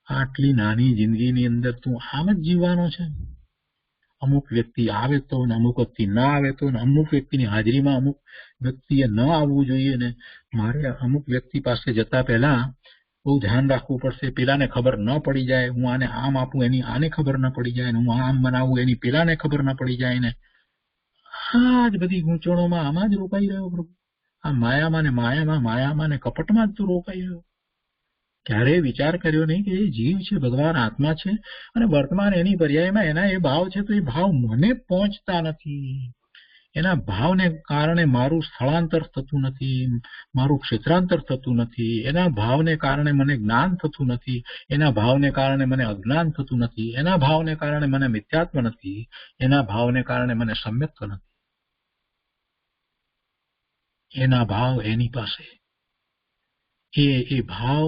આટલી નાની જિંદગીની અંદર તું આમ જ જીવવાનો છે? અમુક વ્યક્તિ આવે તો ને અમુક વ્યક્તિ ના આવે તો, ને અમુક વ્યક્તિની હાજરીમાં અમુક વ્યક્તિએ ન આવવું જોઈએ, ને મારે અમુક વ્યક્તિ પાસે જતા પહેલા બહુ ધ્યાન રાખવું પડશે. પેલાને ખબર ન પડી જાય, હું આને આમ આપું એની આને ખબર ન પડી જાય, ને હું આમ બનાવું એની પેલાને ખબર ન પડી જાય. ને આ જ બધી ગૂંચવણોમાં આમાં જ રોકાઈ રહ્યો પ્રભુ. આ માયામાં ને કપટમાં જ તો રોકાઈ રહ્યો. ક્યારેય વિચાર કર્યો નહીં કે એ જીવ છે, ભગવાન આત્મા છે, અને વર્તમાન એની પર્યાયમાં એના એ ભાવ છે, તો એ ભાવ મને પહોંચતા નથી. એના ભાવને કારણે મારું સ્થળાંતર થતું નથી, મારું ક્ષેત્રાંતર થતું નથી. એના ભાવને કારણે મને જ્ઞાન થતું નથી, એના ભાવને કારણે મને અજ્ઞાન થતું નથી, એના ભાવને કારણે મને મિથ્યાત્વ નથી, એના ભાવને કારણે મને સમ્યક્ત નથી. એના ભાવ એની પાસે, એ ભાવ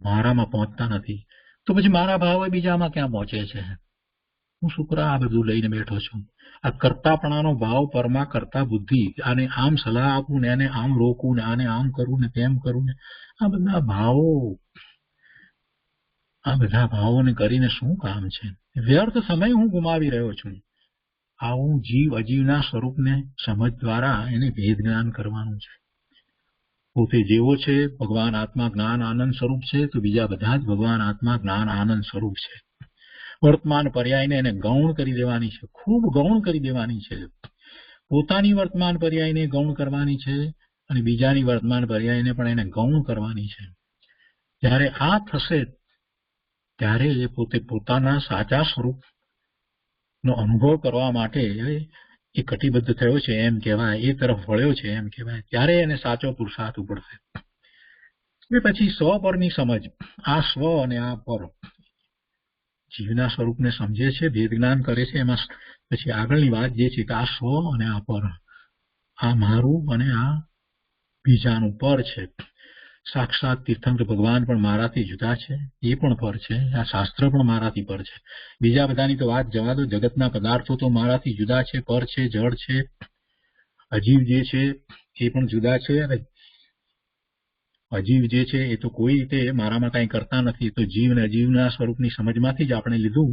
મારામાં પહોંચતા નથી. તો પછી મારા ભાવ બીજામાં ક્યાં પહોંચે છે? હું શુક્ર આ બધું લઈને બેઠો છું. આ કરતાપણાનો ભાવ, પરમા કરતા બુદ્ધિ, આને આમ સલાહ આપું ને આને આમ રોકું ને આને આમ કરું ને તેમ કરું ને, આ બધા ભાવોને કરીને શું કામ છે? વ્યર્થ સમય હું ગુમાવી રહ્યો છું. આવું જીવ અજીવના સ્વરૂપને સમજ દ્વારા એને ભેદ જ્ઞાન કરવાનું છે. પોતે જેવો છે ભગવાન આત્મા જ્ઞાન આનંદ સ્વરૂપ છે, તો બીજા બધા જ ભગવાન આત્મા જ્ઞાન આનંદ સ્વરૂપ છે. વર્તમાન પર્યાયને એને ગૌણ કરી દેવાની છે, ખૂબ ગૌણ કરી દેવાની છે. પોતાની વર્તમાન પર્યાયને ગૌણ કરવાની છે અને બીજાની વર્તમાન પર્યાયને પણ એને ગૌણ કરવાની છે. જ્યારે આ થશે ત્યારે એ પોતે પોતાના સાચા સ્વરૂપનો અનુભવ કરવા માટે એ કટિબદ્ધ થયો છે એમ કહેવાય, એ તરફ વળ્યો છે એમ કહેવાય. ત્યારે એને સાચો પુરુષાર્થ ઉપડશે. એ પછી સ્વ પરની સમજ, આ સ્વ અને આ પર જીવના સ્વરૂપને સમજે છે, ભેદ જ્ઞાન કરે છે. એમાં પછી આગળની વાત જે છે કે આ સ્વ અને આ પર, આ મારું અને આ બીજાનું પર છે. સાક્ષાત તીર્થંકર ભગવાન પણ મારાથી જુદા છે, એ પણ પર છે. આ શાસ્ત્ર પણ મારાથી પર છે. બીજા બધાની તો વાત જવા દો, જગતના પદાર્થો તો મારાથી જુદા છે, પર છે, જળ છે. અજીવ જે છે એ પણ જુદા છે. અને અજીવ જે છે એ તો કોઈ રીતે મારામાં કંઈ કરતા નથી. તો જીવ ને અજીવના સ્વરૂપની સમજમાંથી જ આપણે લીધું.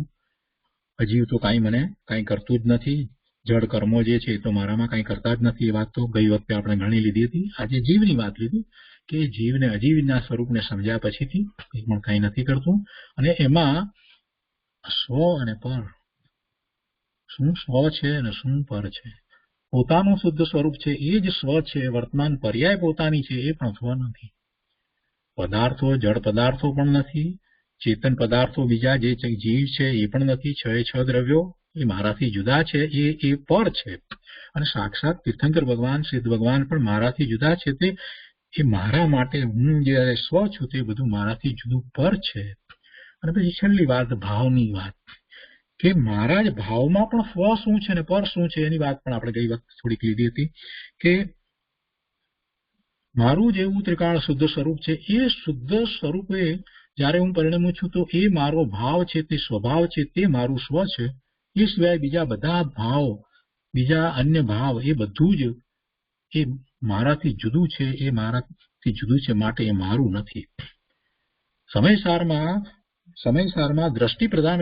અજીવ તો કાંઈ મને કાંઈ કરતું જ નથી. જળ કર્મો જે છે એ તો મારામાં કાંઈ કરતા જ નથી. એ વાત તો ગઈ વખતે આપણે ઘણી લીધી હતી. આજે જીવની વાત લીધી કે જીવને અજીવના સ્વરૂપને સમજ્યા પછીથી એ પણ કાંઈ નથી કરતું. અને એમાં સ્વ અને પર, શું સ્વ છે અને શું પર છે. પોતાનું શુદ્ધ સ્વરૂપ છે એ જ સ્વ છે. વર્તમાન પર્યાય પોતાની છે એ પણ સ્વ નથી. પદાર્થો જળ પદાર્થો પણ નથી. ચેતન પદાર્થો બીજા જે જીવ છે એ પણ નથી. છ દ્રવ્યો એ મારાથી જુદા છે, એ પર છે. અને સાક્ષાત તીર્થંકર ભગવાન સિદ્ધ ભગવાન પણ મારાથી જુદા છે. તે એ મારા માટે હું જે સ્વ છું તે બધું મારાથી જુદું પર છે. અને પછી છેલ્લી વાત ભાવની વાત, કે મારા જ ભાવમાં પણ સ્વ શું છે ને પર શું છે એની વાત પણ આપણે ગઈ વખત થોડીક લીધી હતી. કે મારું જેવું ત્રિકાળ શુદ્ધ સ્વરૂપ છે એ શુદ્ધ સ્વરૂપે જ્યારે હું પરિણમું છું તો એ મારો ભાવ છે, તે સ્વભાવ છે, તે મારું સ્વ છે. એ સિવાય બીજા બધા ભાવ, બીજા અન્ય ભાવ એ બધું જ એ મારાથી જુદું છે. એ મારાથી જુદું છે માટે એ મારું નથી. સમયસારમાં દ્રષ્ટિ પ્રદાન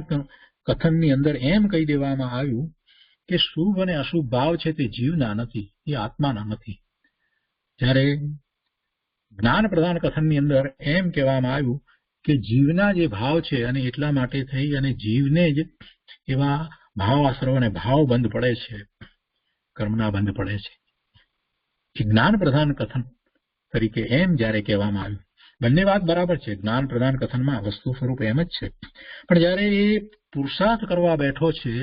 કથનની અંદર એમ કહી દેવામાં આવ્યું કે શુભ અને અશુભ ભાવ છે તે જીવના નથી, એ આત્માના નથી. જ્યારે જ્ઞાન પ્રદાન કથનની અંદર એમ કહેવામાં આવ્યું કે જીવના જે ભાવ છે અને એટલા માટે થઈ અને જીવને જ એવા ભાવ આશ્રવ અને ભાવ બંધ પડે છે, કર્મના બંધ પડે છે. એ જ્ઞાન પ્રધાન કથન તરીકે એમ જ્યારે કહેવામાં આવ્યું. બંને વાત બરાબર છે. જ્ઞાન પ્રદાન કથનમાં વસ્તુ સ્વરૂપ એમ જ છે. પણ જ્યારે એ પુરુષાર્થ કરવા બેઠો છે,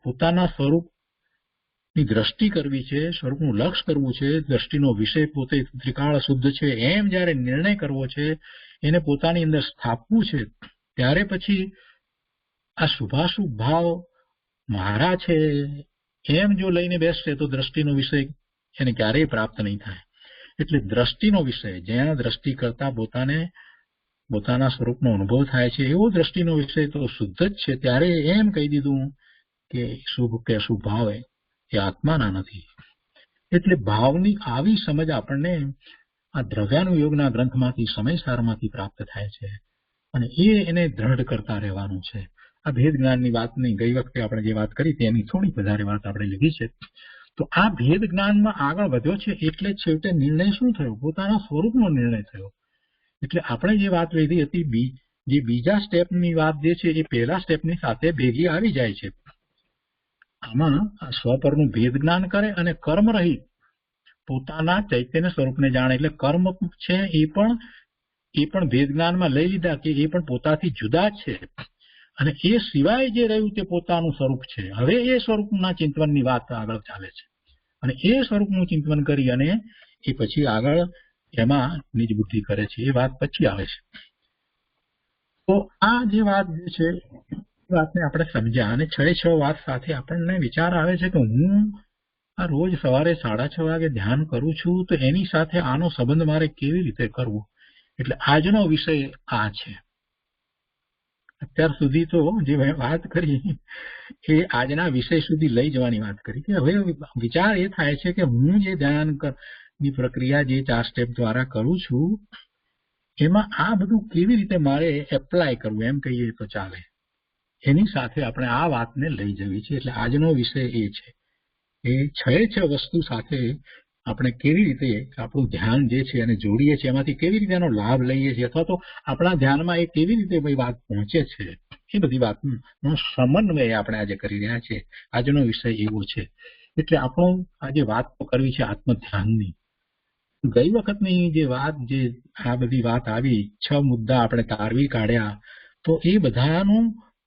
પોતાના સ્વરૂપની દ્રષ્ટિ કરવી છે, સ્વરૂપનું લક્ષ્ય કરવું છે, દ્રષ્ટિનો વિષય પોતે ત્રિકાળ શુદ્ધ છે એમ જ્યારે નિર્ણય કરવો છે, એને પોતાની અંદર સ્થાપવું છે, ત્યારે પછી આ શુભાશુભ ભાવ મારા છે એમ જો લઈને બેસશે તો દ્રષ્ટિનો વિષય એને ક્યારેય પ્રાપ્ત નહીં થાય. એટલે દ્રષ્ટિનો વિષય, જ્યાં દ્રષ્ટિ કરતા પોતાના સ્વરૂપનો અનુભવ થાય છે એવો દ્રષ્ટિનો વિષય તો શુદ્ધ જ છે. ત્યારે એમ કહી દીધું કે શુભ કે અશુભ ભાવ એ આત્માના નથી. એટલે ભાવની આવી સમજ આપણને આ દ્રવ્યાનુયોગના ગ્રંથમાંથી, સમયસારમાંથી પ્રાપ્ત થાય છે. અને એને દ્રઢ કરતા રહેવાનું છે. આ ભેદ જ્ઞાનની વાતની ગઈ વખતે આપણે જે વાત કરી તેની થોડી વધારે વાત આપણે લીધી છે. તો આ ભેદ જ્ઞાનમાં આગળ વધ્યો છે એટલે છેવટે નિર્ણય શું થયો? પોતાના સ્વરૂપનો નિર્ણય થયો. એટલે આપણે જે વાત લીધી હતી, જે બીજા સ્ટેપની વાત જે છે એ પહેલા સ્ટેપની સાથે ભેગી આવી જાય છે. આમાં સ્વપરનું ભેદ જ્ઞાન કરે અને કર્મ રહિત પોતાના ચૈતન્ય સ્વરૂપને જાણે. એટલે કર્મ છે એ પણ ભેદ જ્ઞાનમાં લઈ લીધા કે એ પણ પોતાથી જુદા છે. અને એ સિવાય જે રહ્યું તે પોતાનું સ્વરૂપ છે. હવે એ સ્વરૂપના ચિંતનની વાત આગળ ચાલે છે. અને એ સ્વરૂપનું ચિંતન કરી અને એ પછી આગળ એમાં નિજ બુદ્ધિ કરે છે. એ વાત પછી આવે છે. તો આ જે વાત જે છે એ વાતને આપણે સમજ્યા અને 6 વાત સાથે આપણને વિચાર આવે છે કે હું આ રોજ સવારે 6:30 વાગે ધ્યાન કરું છું તો એની સાથે આનો સંબંધ મારે કેવી રીતે કરવો. એટલે આજનો વિષય આ છે. અત્યાર સુધી તો જે મેં વાત કરી એ આજના વિષય સુધી લઈ જવાની વાત કરી. કે હવે વિચાર એ થાય છે કે હું જે ધ્યાનની પ્રક્રિયા જે 4 સ્ટેપ દ્વારા કરું છું એમાં આ બધું કેવી રીતે મારે એપ્લાય કરવું, એમ કહીએ તો ચાલે. એની સાથે આપણે આ વાતને લઈ જવી છે. એટલે આજનો વિષય એ છે. એ 6 વસ્તુ સાથે આપણે કેવી રીતે આપણું ધ્યાન જે છે એને જોડીએ છીએ, એમાંથી કેવી રીતે એનો લાભ લઈએ છીએ, અથવા તો આપણા ધ્યાનમાં એ કેવી રીતે વાત પહોંચે છે એ બધી વાતનો સમન્વય આપણે આજે કરી રહ્યા છીએ. આજનો વિષય એવો છે. એટલે આપણું આજે વાત કરવી છે આત્મધ્યાનની. ગઈ વખતની જે આ બધી વાત આવી, 6 મુદ્દા આપણે તારવી કાઢ્યા, તો એ બધાનું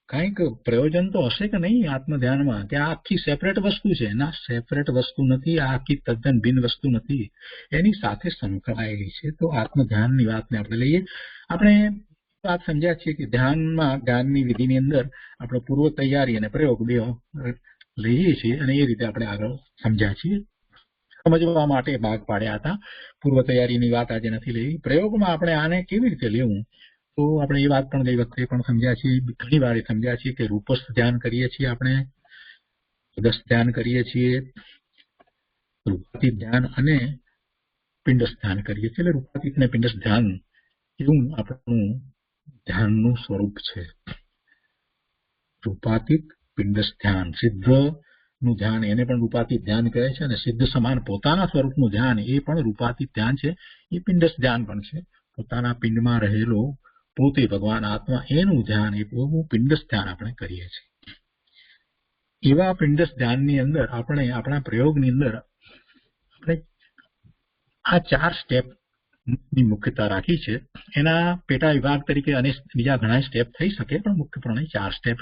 કંઈક પ્રયોજન તો હશે કે નહીં આત્મધ્યાનમાં? ત્યાં આખી સેપરેટ વસ્તુ છે ના? સેપરેટ વસ્તુ નથી. આ આખી તદ્દન ભિન્ન વસ્તુ નથી, એની સાથે સંકળાયેલી છે. તો આત્મધ્યાનની વાતને આપણે લઈએ. આપણે વાત સમજ્યા છીએ કે ધ્યાનની વિધિની અંદર આપણે પૂર્વ તૈયારી અને પ્રયોગ બે લઈએ છીએ, અને એ રીતે આપણે આગળ સમજ્યા છીએ. સમજવા માટે ભાગ પાડ્યા હતા. પૂર્વ તૈયારીની વાત આજે નથી લેવી. પ્રયોગમાં આપણે આને કેવી રીતે લેવું, તો આપણે એ વાત પણ ગઈ વખતે પણ સમજ્યા છીએ, ઘણી વાર સમજ્યા છીએ કે રૂપસ્થ ધ્યાન કરીએ છીએ, આપણે પદસ્થ ધ્યાન કરીએ છીએ, રૂપાતીત ધ્યાન અને પિંડસ્થ ધ્યાન કરીએ છીએ. એટલે રૂપાતીત અને પિંડસ્થ ધ્યાન એવું આપણું ધ્યાનનું સ્વરૂપ છે. રૂપાતીત પિંડસ્થ ધ્યાન, સિદ્ધ નું ધ્યાન એને પણ રૂપાતીત ધ્યાન કહે છે, અને સિદ્ધ સમાન પોતાના સ્વરૂપનું ધ્યાન એ પણ રૂપાતીત ધ્યાન છે. એ પિંડસ્થ ધ્યાન પણ છે. પોતાના પિંડમાં રહેલો પોતે ભગવાન આત્મા, એનું ધ્યાન, એ પિંડસ્થ ધ્યાન આપણે કરીએ છીએ. એવા પિંડસ્થ ધ્યાનની અંદર આપણે આપણા પ્રયોગની અંદર આપણે આ 4 સ્ટેપ ની મુખ્યતા રાખી છે. એના પેટા વિભાગ તરીકે અને બીજા ઘણા સ્ટેપ થઈ શકે, પણ મુખ્યપણે 4 સ્ટેપ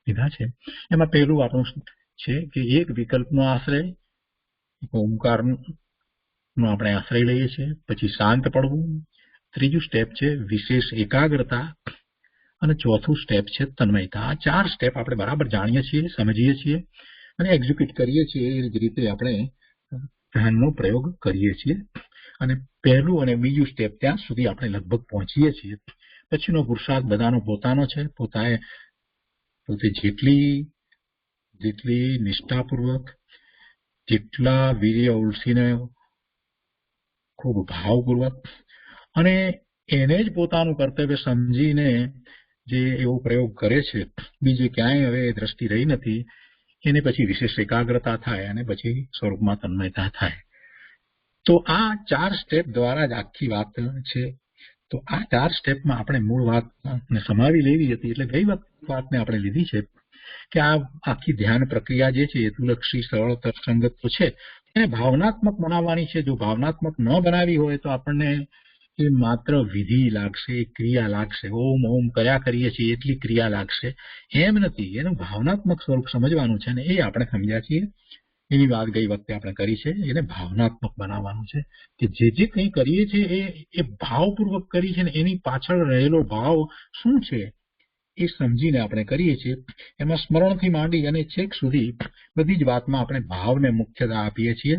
લીધા છે. એમાં પહેલું આપણું છે કે એક વિકલ્પનો આશ્રય, ઓમકારનો આપણે આશ્રય લઈએ છીએ. પછી શાંત પડવું. ત્રીજું સ્ટેપ છે વિશેષ એકાગ્રતા, અને ચોથું સ્ટેપ છે તન્મયતા. આ 4 સ્ટેપ આપણે બરાબર જાણીએ છીએ, સમજીએ છીએ અને એક્ઝિક્યુટ કરીએ છીએ. એ જ રીતે આપણે ધ્યાનનો પ્રયોગ કરીએ છીએ. અને પહેલું અને બીજું સ્ટેપ ત્યાં સુધી આપણે લગભગ પહોંચીએ છીએ. પછીનો પુરુષાર્થ બધાનો પોતાનો છે. પોતે જેટલી નિષ્ઠાપૂર્વક, જેટલા વીર્ય ઉલસીને, ખૂબ ભાવપૂર્વક, અને એને જ પોતાનું કર્તવ્ય સમજીને જે એવો પ્રયોગ કરે છે, બીજે ક્યાંય હવે દ્રષ્ટિ રહી નથી, એને પછી વિશેષ એકાગ્રતા થાય અને પછી સ્વરૂપમાં તન્મયતા થાય. તો આ 4 સ્ટેપ દ્વારા જ આખી વાત છે. તો આ 4 સ્ટેપમાં આપણે મૂળ વાતને સમાવી લેવી હતી. એટલે ગઈ વાતને આપણે લીધી છે કે આ આખી ધ્યાન પ્રક્રિયા જે છે હેતુલક્ષી, સરળ, તર્કસંગત તો છે, એને ભાવનાત્મક બનાવવાની છે. જો ભાવનાત્મક ન બનાવી હોય તો આપણને એ માત્ર વિધિ લાગશે, ક્રિયા લાગશે. ઓમ ઓમ કર્યા કરીએ છીએ એટલી ક્રિયા લાગશે, એમ નથી. એનું ભાવનાત્મક સ્વરૂપ સમજવાનું છે, અને એ આપણે સમજ્યા છીએ. એની વાત ગઈ વખતે આપણે કરી છે. એને ભાવનાત્મક બનાવવાનું છે કે જે કંઈ કરીએ છીએ એ ભાવપૂર્વક કરી છે, ને એની પાછળ રહેલો ભાવ શું છે એ સમજીને આપણે કરીએ છીએ. એમાં સ્મરણથી માંડી અને છેક સુધી બધી જ વાતમાં આપણે ભાવને મુખ્યતા આપીએ છીએ.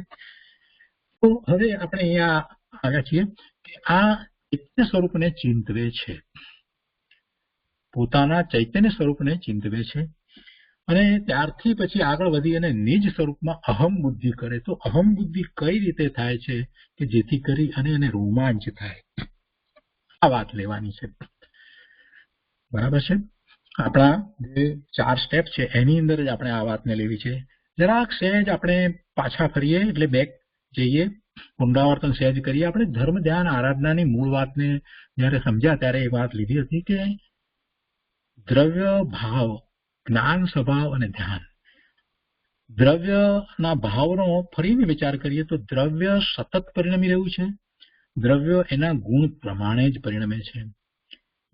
તો હવે આપણે અહીંયા આવ્યા છીએ કે આ ચૈતન્ય સ્વરૂપને ચિંતવે છે, પોતાના ચૈતન્ય સ્વરૂપને ચિંતવે છે, અને ત્યારથી પછી આગળ વધી અને નિજ સ્વરૂપમાં અહમ બુદ્ધિ કરે. તો અહમ બુદ્ધિ કઈ રીતે થાય છે કે જેથી કરી અને એને રોમાંચ થાય, આ વાત લેવાની છે. બરાબર છે? આપણા જે 4 સ્ટેપ છે એની અંદર જ આપણે આ વાતને લેવી છે. જરાક સહેજ આપણે પાછા ફરીએ, એટલે બેક જઈએ, પુનરાવર્તન સહેજ કરીએ. આપણે ધર્મ ધ્યાન આરાધનાની મૂળ વાતને જયારે સમજ્યા ત્યારે એ વાત લીધી હતી કે દ્રવ્ય, ભાવ, જ્ઞાન, સ્વભાવ અને ધ્યાન. દ્રવ્યના ભાવનો ફરીને વિચાર કરીએ તો દ્રવ્ય સતત પરિણમી રહ્યું છે. દ્રવ્ય એના ગુણ પ્રમાણે જ પરિણમે છે,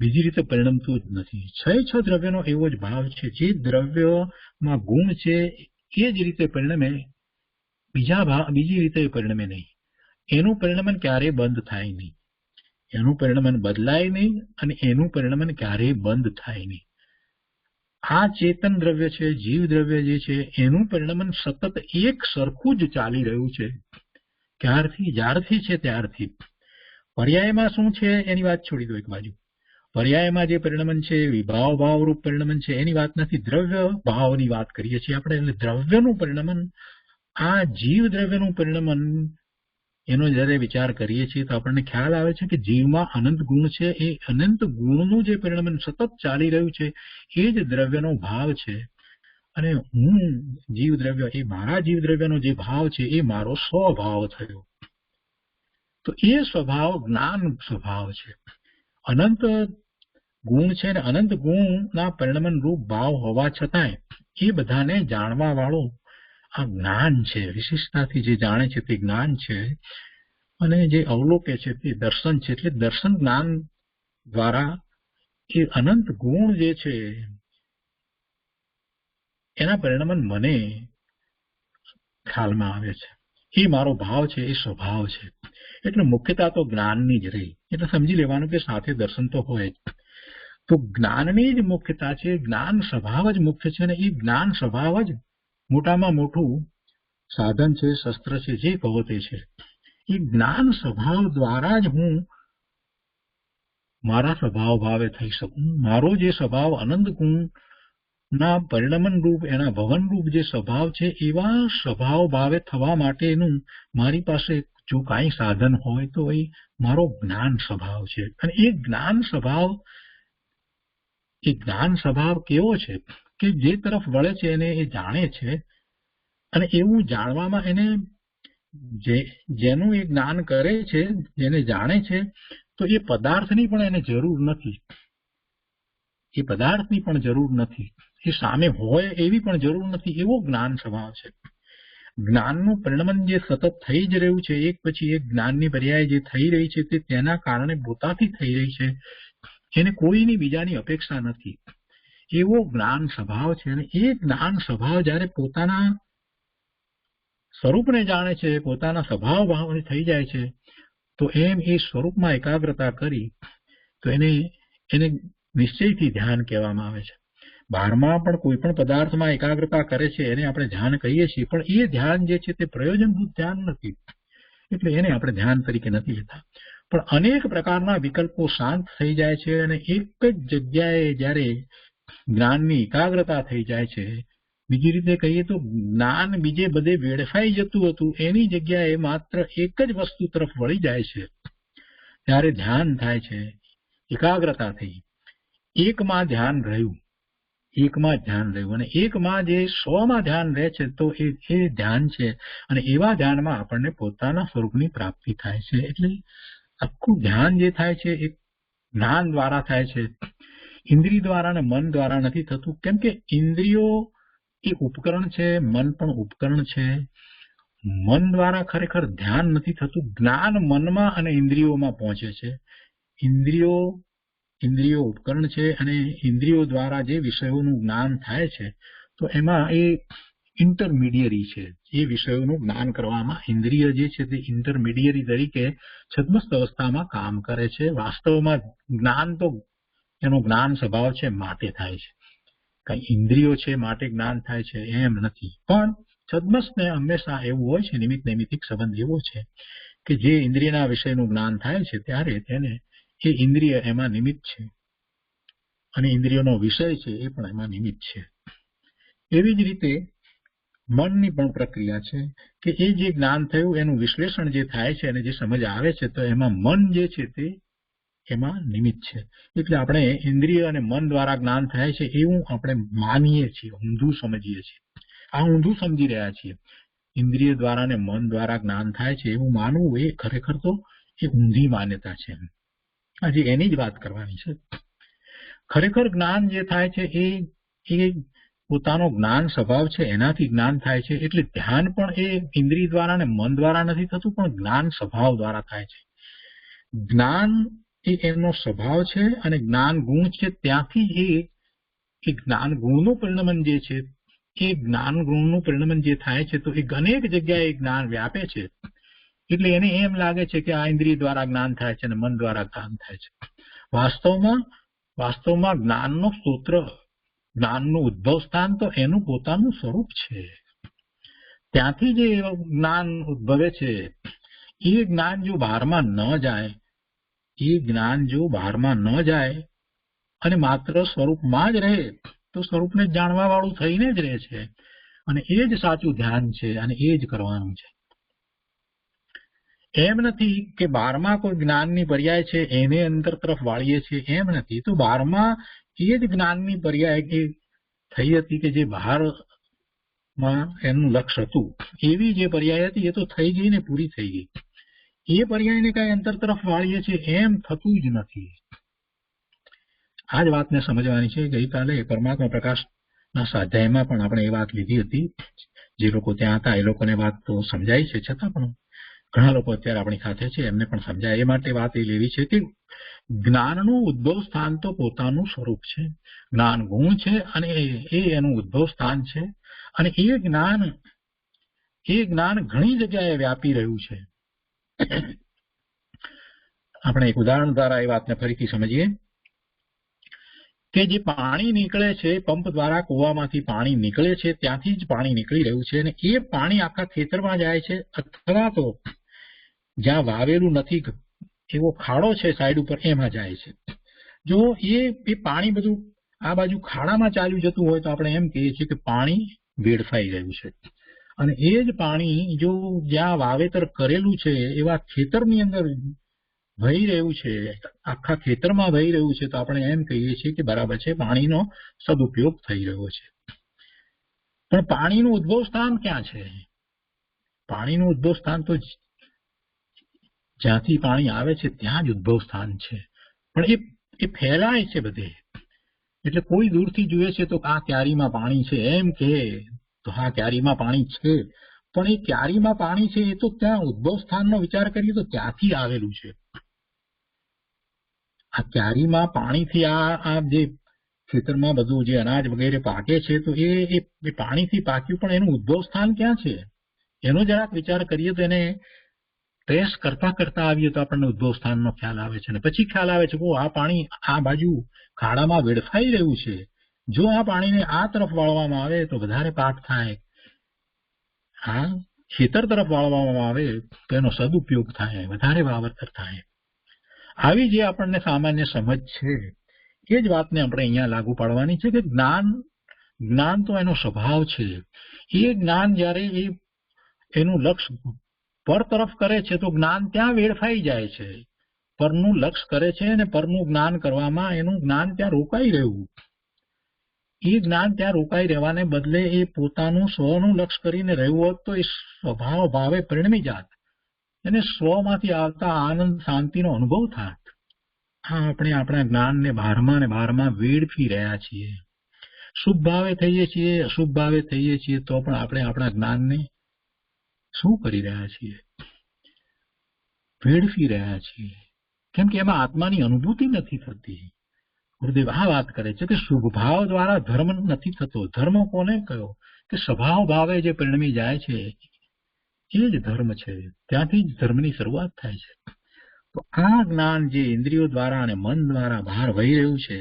બીજી રીતે પરિણમતું જ નથી. 6 દ્રવ્યનો એવો જ ભાવ છે. જે દ્રવ્યમાં ગુણ છે એ જ રીતે પરિણમે, બીજી રીતે પરિણમે નહીં. એનું પરિણમન ક્યારેય બંધ થાય નહીં, એનું પરિણમન બદલાય નહીં, અને એનું પરિણમન ક્યારેય બંધ થાય નહીં. આ ચેતન દ્રવ્ય છે, જીવ દ્રવ્ય જે છે, એનું પરિણમન સતત એક સરખું જ ચાલી રહ્યું છે. જ્યારથી છે ત્યારથી. પર્યાયમાં શું છે એની વાત છોડી દો એક બાજુ. પર્યાયમાં જે પરિણમન છે, વિભાવ ભાવરૂપ પરિણમન છે, એની વાત નથી. દ્રવ્ય ભાવની વાત કરીએ છીએ આપણે. એટલે દ્રવ્યનું પરિણમન, આ જીવ દ્રવ્યનું પરિણમન, એનો જયારે વિચાર કરીએ છીએ તો આપણને ખ્યાલ આવે છે કે જીવમાં અનંત ગુણ છે. એ અનંત ગુણનું જે પરિણમન સતત ચાલી રહ્યું છે એ જ દ્રવ્યનો ભાવ છે. અને હું જીવ દ્રવ્ય, એ મારા જીવ દ્રવ્યનો જે ભાવ છે એ મારો સ્વભાવ થયો. તો એ સ્વભાવ જ્ઞાન સ્વભાવ છે. અનંત ગુણ છે ને અનંત ગુણના પરિણમન રૂપ ભાવ હોવા છતાંય એ બધાને જાણવા વાળો આ જ્ઞાન છે. વિશિષ્ટતાથી જે જાણે છે તે જ્ઞાન છે અને જે અવલોકે છે તે દર્શન છે. એટલે દર્શન જ્ઞાન દ્વારા એ અનંત ગુણ જે છે એના પરિણમન મને ખ્યાલમાં આવે છે. એ મારો ભાવ છે, એ સ્વભાવ છે. એટલે મુખ્યતા તો જ્ઞાનની જ રહી. એટલે સમજી લેવાનું કે સાથે દર્શન તો હોય જ. તો જ્ઞાનની જ મુખ્યતા છે. જ્ઞાન સ્વભાવ જ મુખ્ય છે અને એ જ્ઞાન સ્વભાવ જ મોટામાં મોટું સાધન છે, શસ્ત્ર છે, જે કહો તે છે. એ જ્ઞાન સ્વભાવ દ્વારા જ હું મારા સ્વભાવ ભાવે થઈ શકું. મારો જે સ્વભાવ અનંત ગુણ ના પરિણમન રૂપ એના ભવન રૂપ જે સ્વભાવ છે એવા સ્વભાવ ભાવે થવા માટેનું મારી પાસે જો કાંઈ સાધન હોય તો એ મારો જ્ઞાન સ્વભાવ છે. અને એ જ્ઞાન સ્વભાવ કેવો છે કે જે તરફ વળે છે એને એ જાણે છે અને એવું જાણવામાં એને જેનું એ જ્ઞાન કરે છે, જેને જાણે છે, તો એ પદાર્થની પણ એને જરૂર નથી. એ પદાર્થની પણ જરૂર નથી. એ સામે હોય એવી પણ જરૂર નથી. એવો જ્ઞાન સ્વભાવ છે. જ્ઞાનનું પરિણમન જે સતત થઈ જ રહ્યું છે, એક પછી એક જ્ઞાનની પર્યાય જે થઈ રહી છે તે તેના કારણે પોતાથી થઈ રહી છે. એને કોઈની બીજાની અપેક્ષા નથી. એવો જ્ઞાન સ્વભાવ છે. અને એ જ્ઞાન સ્વભાવ જ્યારે પોતાના સ્વરૂપને જાણે છે, પોતાના સ્વભાવ ભાવને થઈ જાય છે, તો એમ એ સ્વરૂપમાં એકાગ્રતા કરી તો એને નિશ્ચયથી ધ્યાન કહેવામાં આવે છે. બહારમાં પણ કોઈ પણ પદાર્થમાં એકાગ્રતા કરે છે એને આપણે ધ્યાન કહીએ છીએ, પણ એ ધ્યાન જે છે તે પ્રયોજનભૂત ધ્યાન નથી. એટલે એને આપણે ધ્યાન તરીકે નથી લેતા. પણ અનેક પ્રકારના વિકલ્પો શાંત થઈ જાય છે અને એક જ જગ્યાએ જ્યારે જ્ઞાનની એકાગ્રતા થઈ જાય છે, બીજી રીતે કહીએ તો જ્ઞાન બીજે બધે વેડફાઈ જતું હતું એની જગ્યાએ માત્ર એક જ વસ્તુ તરફ વળી જાય છે, ત્યારે ધ્યાન થાય છે, એકાગ્રતા થઈ, એકમાં ધ્યાન રહ્યું અને એકમાં જે સ્વમાં ધ્યાન રહે છે તો એ ધ્યાન છે. અને એવા ધ્યાનમાં આપણને પોતાના સ્વરૂપની પ્રાપ્તિ થાય છે. એટલે આખું ધ્યાન જે થાય છે એ જ્ઞાન દ્વારા થાય છે. ઇન્દ્રિય દ્વારા અને મન દ્વારા નથી થતું. કેમ કે ઇન્દ્રિયો એ ઉપકરણ છે, મન પણ ઉપકરણ છે. મન દ્વારા ખરેખર ધ્યાન નથી થતું. જ્ઞાન મનમાં અને ઇન્દ્રિયોમાં પહોંચે છે. ઇન્દ્રિયો ઉપકરણ છે અને ઇન્દ્રિયો દ્વારા જે વિષયોનું જ્ઞાન થાય છે તો એમાં એ ઇન્ટરમીડિયરી છે. એ વિષયોનું જ્ઞાન કરવામાં ઇન્દ્રિય જે છે તે ઇન્ટરમીડિયરી તરીકે છદ્મસ્ત અવસ્થામાં કામ કરે છે. વાસ્તવમાં જ્ઞાન તો એનો જ્ઞાન સ્વભાવ છે માટે થાય છે. કઈ ઇન્દ્રિયો છે માટે જ્ઞાન થાય છે એમ નથી. પણ છદ્મસ્તને હંમેશા એવું હોય છે, નિમિત્ત નૈમિત્તિક સંબંધ એવો છે કે જે ઇન્દ્રિયના વિષયનું જ્ઞાન થાય છે ત્યારે તેને એ ઇન્દ્રિય એમાં નિમિત્ત છે અને ઇન્દ્રિયોનો વિષય છે એ પણ એમાં નિમિત્ત છે. એવી જ રીતે મનની પણ પ્રક્રિયા છે કે એ જે જ્ઞાન થયું એનું વિશ્લેષણ જે થાય છે અને જે સમજ આવે છે તો એમાં મન જે છે તે એમાં નિમિત્ત છે. એટલે આપણે ઇન્દ્રિય અને મન દ્વારા જ્ઞાન થાય છે એવું આપણે માનીએ છીએ, ઊંધું સમજીએ છીએ. આ ઊંધું સમજી રહ્યા છીએ. ઇન્દ્રિય દ્વારા અને મન દ્વારા જ્ઞાન થાય છે એવું માનવું એ ખરેખર તો એ ઊંધી માન્યતા છે. આજે એની જ વાત કરવાની છે. ખરેખર જ્ઞાન જે થાય છે એ પોતાનો જ્ઞાન સ્વભાવ છે એનાથી જ્ઞાન થાય છે. એટલે ધ્યાન પણ એ ઇન્દ્રિય દ્વારા અને મન દ્વારા નથી થતું, પણ જ્ઞાન સ્વભાવ દ્વારા થાય છે. જ્ઞાન એ એમનો સ્વભાવ છે અને જ્ઞાન ગુણ છે. ત્યાંથી એ જ્ઞાન ગુણનું પરિણમન જે છે એ જ્ઞાન ગુણનું પરિણમન જે થાય છે તો એ અનેક જગ્યાએ જ્ઞાન વ્યાપે છે. એટલે એને એમ લાગે છે કે આ ઇન્દ્રિય દ્વારા જ્ઞાન થાય છે અને મન દ્વારા જ્ઞાન થાય છે. વાસ્તવમાં જ્ઞાનનો સ્ત્રોત્ર, જ્ઞાનનું ઉદ્ભવ સ્થાન તો એનું પોતાનું સ્વરૂપ છે. ત્યાંથી જે જ્ઞાન ઉદ્ભવે છે એ જ્ઞાન જો બહારમાં ન જાય અને માત્ર સ્વરૂપમાં જ રહે તો સ્વરૂપને જાણવા વાળું થઈને જ રહે છે. અને એ જ સાચું ધ્યાન છે અને એ જ કરવાનું છે. એમ નથી કે બહારમાં કોઈ જ્ઞાનની પર્યાય છે એને અંદર તરફ વાળીએ છીએ, એમ નથી. તો બહારમાં એ જ જ્ઞાનની પર્યાય થઈ હતી કે જે બહારમાં એનું લક્ષ્ય હતું, એવી જે પર્યાય હતી એ તો થઈ ગઈ ને, પૂરી થઈ ગઈ. એ પર્યાયને કઈ અંતર તરફ વાળીએ છીએ એમ થતું જ નથી. આ જ વાતને સમજવાની છે. ગઈકાલે પરમાત્મા પ્રકાશના સ્વાધ્યાયમાં પણ આપણે એ વાત લીધી હતી. જે લોકો ત્યાં હતા એ લોકોને વાત તો સમજાય છે, છતાં પણ ઘણા લોકો અત્યારે આપણી સાથે છે એમને પણ સમજાય એ માટે વાત એ લેવી છે કે જ્ઞાનનું ઉદ્ભવ સ્થાન તો પોતાનું સ્વરૂપ છે. જ્ઞાન ગુણ છે અને એ એનું ઉદ્ભવ સ્થાન છે. અને એ જ્ઞાન ઘણી જગ્યાએ વ્યાપી રહ્યું છે. આપણે એક ઉદાહરણ દ્વારા એ વાતને ફરીથી સમજીએ કે જે પાણી નીકળે છે, પંપ દ્વારા કૂવામાંથી પાણી નીકળે છે, ત્યાંથી જ પાણી નીકળી રહ્યું છે અને એ પાણી આખા ખેતરમાં જાય છે, અથવા તો જ્યાં વાવેલું નથી એવો ખાડો છે સાઈડ ઉપર એમાં જાય છે. જો એ પાણી બધું આ બાજુ ખાડામાં ચાલ્યું જતું હોય તો આપણે એમ કહીએ છીએ કે પાણી વેડફાઈ રહ્યું છે. અને એ જ પાણી જો જ્યાં વાવેતર કરેલું છે એવા ખેતરની અંદર વહી રહ્યું છે, આખા ખેતરમાં વહી રહ્યું છે, તો આપણે એમ કહીએ છીએ કે બરાબર છે, પાણીનો સદુપયોગ થઈ રહ્યો છે. પણ પાણીનું ઉદ્ભવ સ્થાન ક્યાં છે? પાણીનું ઉદ્ભવ સ્થાન તો જ્યાંથી પાણી આવે છે ત્યાં જ ઉદ્ભવ સ્થાન છે. પણ એ ફેલાય છે બધે. એટલે કોઈ દૂરથી જુએ છે તો આ ક્યારીમાં પાણી છે એમ કે તો હા ક્યારીમાં પાણી છે, પણ એ ક્યારીમાં પાણી છે એ તો ત્યાં ઉદ્ભવ સ્થાનનો વિચાર કરીએ તો ત્યાંથી આવેલું છે. આ ક્યારીમાં પાણીથી આ જે ખેતરમાં બધું જે અનાજ વગેરે પાકે છે તો એ પાણીથી પાક્યું, પણ એનું ઉદ્ભવ સ્થાન ક્યાં છે એનો જરાક વિચાર કરીએ તો એને ટ્રેસ કરતા કરતા આવીએ તો આપણને ઉદ્ભવ સ્થાનનો ખ્યાલ આવે છે. અને પછી ખ્યાલ આવે છે કે આ પાણી આ બાજુ ખાડામાં વેડફાઈ રહ્યું છે. જો આ પાણીને આ તરફ વાળવામાં આવે તો વધારે પાક થાય, આ ખેતર તરફ વાળવામાં આવે તો એનો સદુપયોગ થાય, વધારે વાવેતર થાય. આવી જે આપણને સામાન્ય સમજ છે એ જ વાતને આપણે અહીંયા લાગુ પાડવાની છે કે જ્ઞાન તો એનો સ્વભાવ છે. એ જ્ઞાન જ્યારે એનું લક્ષ્ય પર તરફ કરે છે તો જ્ઞાન ત્યાં વેડફાઈ જાય છે. પરનું લક્ષ્ય કરે છે અને પરનું જ્ઞાન કરવામાં એનું જ્ઞાન ત્યાં રોકાઈ રહ્યું. એ જ્ઞાન ત્યાં રોકાઈ રહેવાને બદલે એ પોતાનું સ્વનું લક્ષ્ય કરીને રહ્યું હોત તો એ સ્વભાવ ભાવે પરિણમી જાત. એને સ્વમાંથી આવતા આનંદ શાંતિનો અનુભવ થાત. હા, આપણે આપણા જ્ઞાનને બહારમાં વેડફી રહ્યા છીએ. શુભ ભાવે થઈએ છીએ, અશુભ ભાવે થઈએ છીએ, તો પણ આપણે આપણા જ્ઞાનને શું કરી રહ્યા છીએ? વેડફી રહ્યા છીએ. કેમ કે એમાં આત્માની અનુભૂતિ નથી થતી. ગુરુદેવ આ વાત કરે છે કે શુભ ભાવ દ્વારા ધર્મ નથી થતો. ધર્મ કોને કહ્યો? કે સ્વભાવ ભાવે જે પરિણમી જાય છે એ જ ધર્મ છે. ત્યાંથી જ ધર્મની શરૂઆત થાય છે. તો આ જ્ઞાન જે ઇન્દ્રિયો દ્વારા અને મન દ્વારા બહાર વહી રહ્યું છે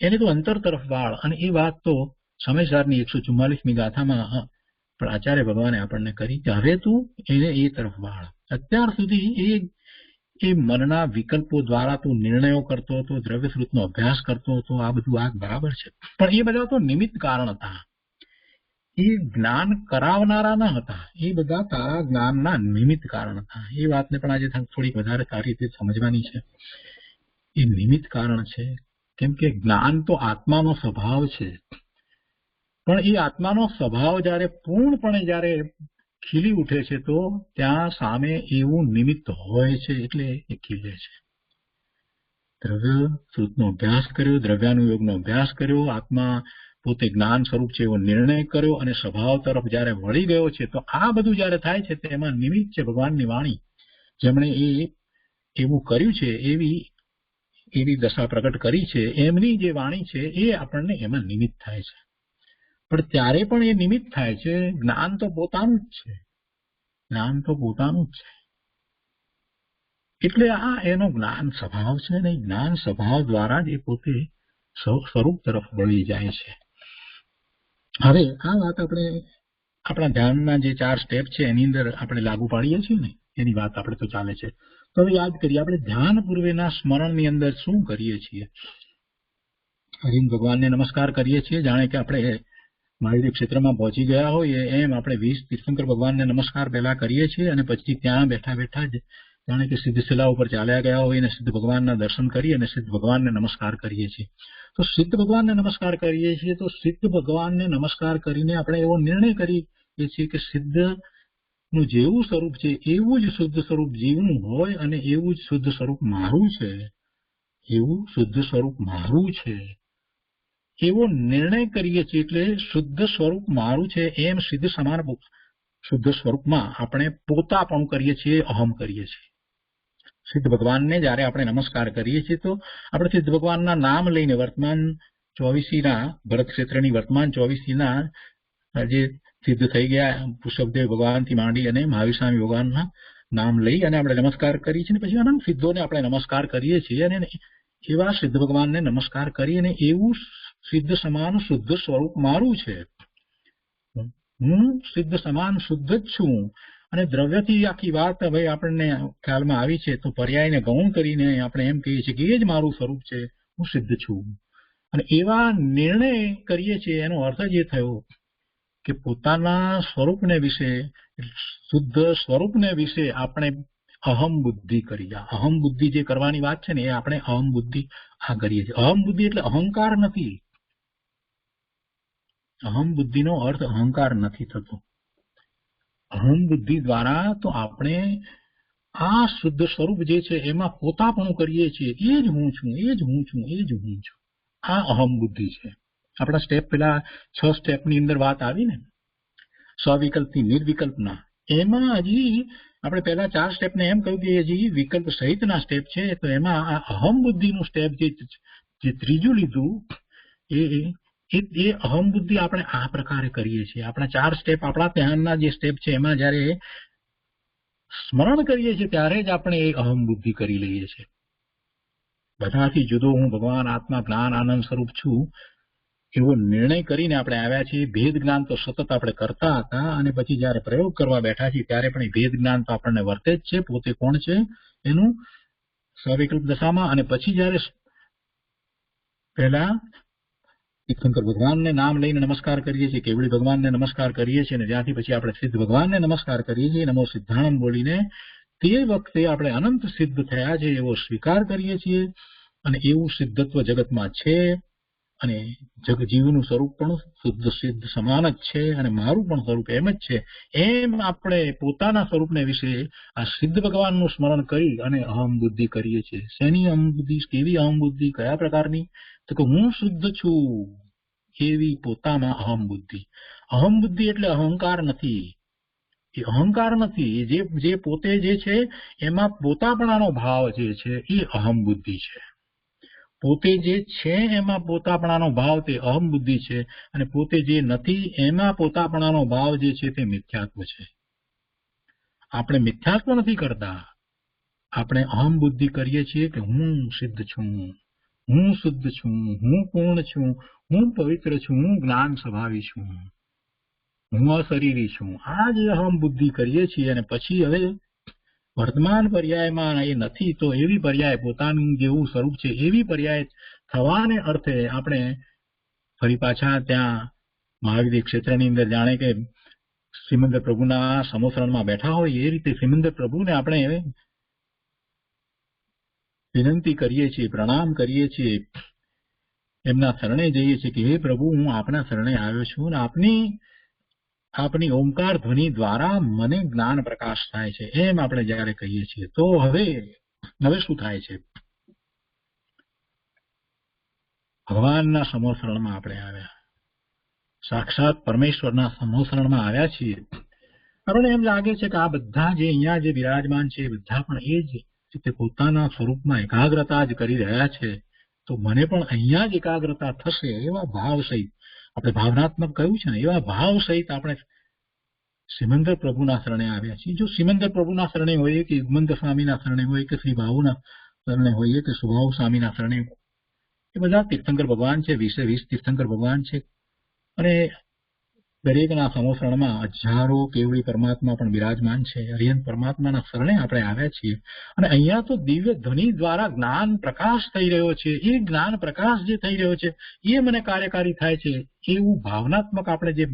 એને તો અંતર તરફ વાળ. અને એ વાત તો સમયસારની 144મી ગાથામાં પણ આચાર્ય ભગવાને આપણને કરી કે હવે તું એને એ તરફ વાળ. અત્યાર સુધી એ મનના વિકલ્પો દ્વારા તું નિર્ણયો કરતો હતો, દ્રવ્યશ્રુતનો અભ્યાસ કરતો હતો, આ બધું આ બરાબર છે, પણ એ બધા તો નિમિત્ત કારણ હતા. એ જ્ઞાન કરાવનારા ન હતા. એ બધા તારા જ્ઞાનના નિમિત્ત કારણ હતા. એ વાતને પણ આજે થોડીક વધારે સારી રીતે સમજવાની છે. એ નિમિત્ત કારણ છે. કેમ કે જ્ઞાન તો આત્માનો સ્વભાવ છે, પણ એ આત્માનો સ્વભાવ જ્યારે પૂર્ણપણે જ્યારે ખીલી ઉઠે છે તો ત્યાં સામે એવું નિમિત્ત હોય છે એટલે એ ખીલે છે. દ્રવ્ય શ્રુતનો અભ્યાસ કર્યો, દ્રવ્યાનુયોગનો અભ્યાસ કર્યો, આત્મા પોતે જ્ઞાન સ્વરૂપ છે એવો નિર્ણય કર્યો અને સ્વભાવ તરફ જયારે વળી ગયો છે તો આ બધું જયારે થાય છે તેમાં નિમિત્ત છે ભગવાનની વાણી. જેમણે એવું કર્યું છે, એવી દશા પ્રગટ કરી છે, એમની જે વાણી છે એ આપણને એમાં નિમિત્ત થાય છે. પણ ત્યારે પણ એ નિમિત્ત થાય છે. જ્ઞાન તો પોતાનું જ છે. જ્ઞાન તો પોતાનું જ છે. એટલે આ એનો જ્ઞાન સ્વભાવ છે ને જ્ઞાન સ્વભાવ દ્વારા જ એ પોતે સ્વરૂપ તરફ વળી જાય છે. હવે આ વાત આપણે આપણા ધ્યાનના જે 4 સ્ટેપ છે એની અંદર આપણે લાગુ પાડીએ છીએ ને એની વાત આપણે તો ચાલે છે. તો હવે યાદ કરીએ આપણે ધ્યાન પૂર્વેના સ્મરણની અંદર શું કરીએ છીએ? હરિમ ભગવાનને નમસ્કાર કરીએ છીએ જાણે કે આપણે મહાવીર ક્ષેત્રમાં પહોંચી ગયા હોય એમ આપણે 20 તીર્થંકર ભગવાનને નમસ્કાર પહેલા કરીએ છીએ અને પછી ત્યાં બેઠા બેઠા જ જાણે કે સિદ્ધ શિલા ઉપર ચાલ્યા ગયા હોય અને સિદ્ધ ભગવાનના દર્શન કરી અને સિદ્ધ ભગવાનને નમસ્કાર કરીએ છીએ. તો સિદ્ધ ભગવાનને નમસ્કાર કરીએ છીએ તો સિદ્ધ ભગવાનને નમસ્કાર કરીને આપણે એવો નિર્ણય કરીએ છીએ કે સિદ્ધનું જેવું સ્વરૂપ છે એવું જ શુદ્ધ સ્વરૂપ જીવનું હોય અને એવું જ શુદ્ધ સ્વરૂપ મારું છે. એવું શુદ્ધ સ્વરૂપ મારું છે એવો નિર્ણય કરીએ છીએ. એટલે શુદ્ધ સ્વરૂપ મારું છે એમ સિદ્ધ સમાન શુદ્ધ સ્વરૂપમાં આપણે પોતાપણું કરીએ છીએ, અહમ કરીએ છીએ. સિદ્ધ ભગવાનને જયારે આપણે નમસ્કાર કરીએ છીએ તો આપણે સિદ્ધ ભગવાનના નામ લઈને વર્તમાન 24ના ભરત ક્ષેત્રની વર્તમાન 24ના જે સિદ્ધ થઈ ગયા પુષ્પદેવ ભગવાનથી માંડી અને મહાવીર સ્વામી ભગવાનના નામ લઈ અને આપણે નમસ્કાર કરીએ છીએ. પછી અનંત સિદ્ધોને આપણે નમસ્કાર કરીએ છીએ અને એવા સિદ્ધ ભગવાનને નમસ્કાર કરીને એવું સિદ્ધ સમાન શુદ્ધ સ્વરૂપ મારું છે. હું સિદ્ધ સમાન શુદ્ધ જ છું. અને દ્રવ્યથી આખી વાત હવે આપણને ખ્યાલમાં આવી છે તો પર્યાયને ગૌણ કરીને આપણે એમ કહીએ છીએ કે એ જ મારું સ્વરૂપ છે, હું સિદ્ધ છું. અને એવા નિર્ણય કરીએ છીએ એનો અર્થ જ એ થયો કે પોતાના સ્વરૂપને વિશે, શુદ્ધ સ્વરૂપને વિશે આપણે અહમ બુદ્ધિ કરી. અહમ બુદ્ધિ જે કરવાની વાત છે ને એ આપણે અહમ બુદ્ધિ આ કરીએ છીએ. અહમ બુદ્ધિ એટલે અહંકાર નથી. અહમ બુદ્ધિનો અર્થ અહંકાર નથી થતો. અહમ બુદ્ધિ દ્વારા તો આપણે આ શુદ્ધ સ્વરૂપ જે છે એમાં પોતાપણું કરીએ છીએ. એ જ હું છું, એ જ હું છું, એ જ હું છું. આ અહમ બુદ્ધિ છે. આપણા સ્ટેપ પેલા 6 સ્ટેપની અંદર વાત આવી ને સ્વવિકલ્પથી નિર્વિકલ્પના, એમાં હજી આપણે પહેલા 4 સ્ટેપને એમ કહ્યું કે હજી વિકલ્પ સહિતના સ્ટેપ છે. તો એમાં આ અહમ બુદ્ધિનું સ્ટેપ જે ત્રીજું લીધું એ અહમ બુદ્ધિ આપણે આ પ્રકારે કરીએ છીએ. આપણા 4 સ્ટેપ, આપણા ધ્યાનના જે સ્ટેપ છે એમાં જયારે સ્મરણ કરીએ છીએ ત્યારે જ આપણે એ અહમ બુદ્ધિ કરી લઈએ છીએ. બધાથી જુદો હું ભગવાન આત્મા જ્ઞાન આનંદ સ્વરૂપ છું એવો નિર્ણય કરીને આપણે આવ્યા છીએ. ભેદ જ્ઞાન તો સતત આપણે કરતા હતા અને પછી જયારે પ્રયોગ કરવા બેઠા છીએ ત્યારે પણ એ ભેદ જ્ઞાન તો આપણને વર્તે જ છે, પોતે કોણ છે એનું સ્વવિકલ્પ દશામાં. અને પછી જયારે પહેલા તીર્થંકર ભગવાનને નામ લઈને નમસ્કાર કરીએ છીએ, કેવડી ભગવાનને નમસ્કાર કરીએ છીએ, અને ત્યાંથી પછી આપણે સિદ્ધ ભગવાનને નમસ્કાર કરીએ છીએ નમો સિદ્ધાણમ બોલીને. તે વખતે આપણે અનંત સિદ્ધ થયા છે એવો સ્વીકાર કરીએ છીએ. અને એવું સિદ્ધત્વ જગતમાં છે અને જગજીવનું સ્વરૂપ પણ શુદ્ધ સિદ્ધ સમાન જ છે અને મારું પણ સ્વરૂપ એમ જ છે. એમ આપણે પોતાના સ્વરૂપને વિશે આ સિદ્ધ ભગવાનનું સ્મરણ કરી અને અહમ બુદ્ધિ કરીએ છીએ. શેની અહમ બુદ્ધિ? કેવી અહમ બુદ્ધિ? કયા પ્રકારની? તો કે હું શુદ્ધ છું એવી પોતામાં અહમ બુદ્ધિ. અહમ બુદ્ધિ એટલે અહંકાર નથી. એ અહંકાર નથી. જે પોતે જે છે એમાં પોતાપણાનો ભાવ જે છે એ અહમ બુદ્ધિ છે. પોતે જે છે એમાં પોતાપણાનો ભાવ તે અહમ બુદ્ધિ છે. અને પોતે જે નથી એમાં પોતાપણાનો ભાવ જે છે તે મિથ્યાત્વ છે. આપણે મિથ્યાત્વ નથી કરતા, આપણે અહમ બુદ્ધિ કરીએ છીએ કે હું સિદ્ધ છું, હું શુદ્ધ છું, હું પૂર્ણ છું, હું પવિત્ર છું, હું જ્ઞાન સ્વભાવી છું, હું અશરીરી છું. આ જે અહમ બુદ્ધિ કરીએ છીએ અને પછી હવે વર્તમાન પર્યાયમાં એ નથી તો એવી પર્યાય પોતાનું જેવું સ્વરૂપ છે એવી પર્યાય થવાને અર્થે આપણે ફરી પાછા ત્યાં મહાવીર ક્ષેત્રની અંદર જાણે કે શ્રીમંદર પ્રભુના સમોસરણમાં બેઠા હોય એ રીતે શ્રીમંદર પ્રભુને આપણે વિનંતી કરીએ છીએ, પ્રણામ કરીએ છીએ, એમના શરણે જઈએ છીએ કે હે પ્રભુ, હું આપના શરણે આવ્યો છું અને આપની ઓમકાર ધ્વનિ દ્વારા મને જ્ઞાન પ્રકાશ થાય છે. એમ આપણે જયારે કહીએ છીએ તો હવે શું થાય છે? ભગવાનના સમોસરણમાં આપણે આવ્યા, સાક્ષાત પરમેશ્વરના સમોસરણમાં આવ્યા છીએ. આપણને એમ લાગે છે કે આ બધા જે અહીંયા જે બિરાજમાન છે એ બધા પણ એ જ રીતે પોતાના સ્વરૂપમાં એકાગ્રતા જ કરી રહ્યા છે. તો મને પણ અહીંયા જ એકાગ્રતા થશે એવા ભાવ સહિત આપણે ભાવનાત્મક કહ્યું છે ને એવા ભાવ સહિત આપણે સિમંદર પ્રભુના શરણે આવ્યા છીએ. જો સિમંદર પ્રભુના શરણે હોઈએ કે યુગમંદર સ્વામીના શરણે હોય કે શ્રી ભાવુના શરણે હોઈએ કે સુભાવ સ્વામીના શરણે, એ બધા તીર્થંકર ભગવાન છે. 20 તીર્થંકર ભગવાન છે અને દરેકના સમોસરણમાં હજારો કેવડી પરમાત્મા પણ બિરાજમાન છે. અરિહંત પરમાત્માના શરણે આપણે આવ્યા છીએ અને અહીંયા તો દિવ્ય ધ્વનિ દ્વારા જ્ઞાન પ્રકાશ થઈ રહ્યો છે. એ જ્ઞાન પ્રકાશ જે થઈ રહ્યો છે એ મને કાર્યકારી થાય છે એવું ભાવનાત્મક આપણે જે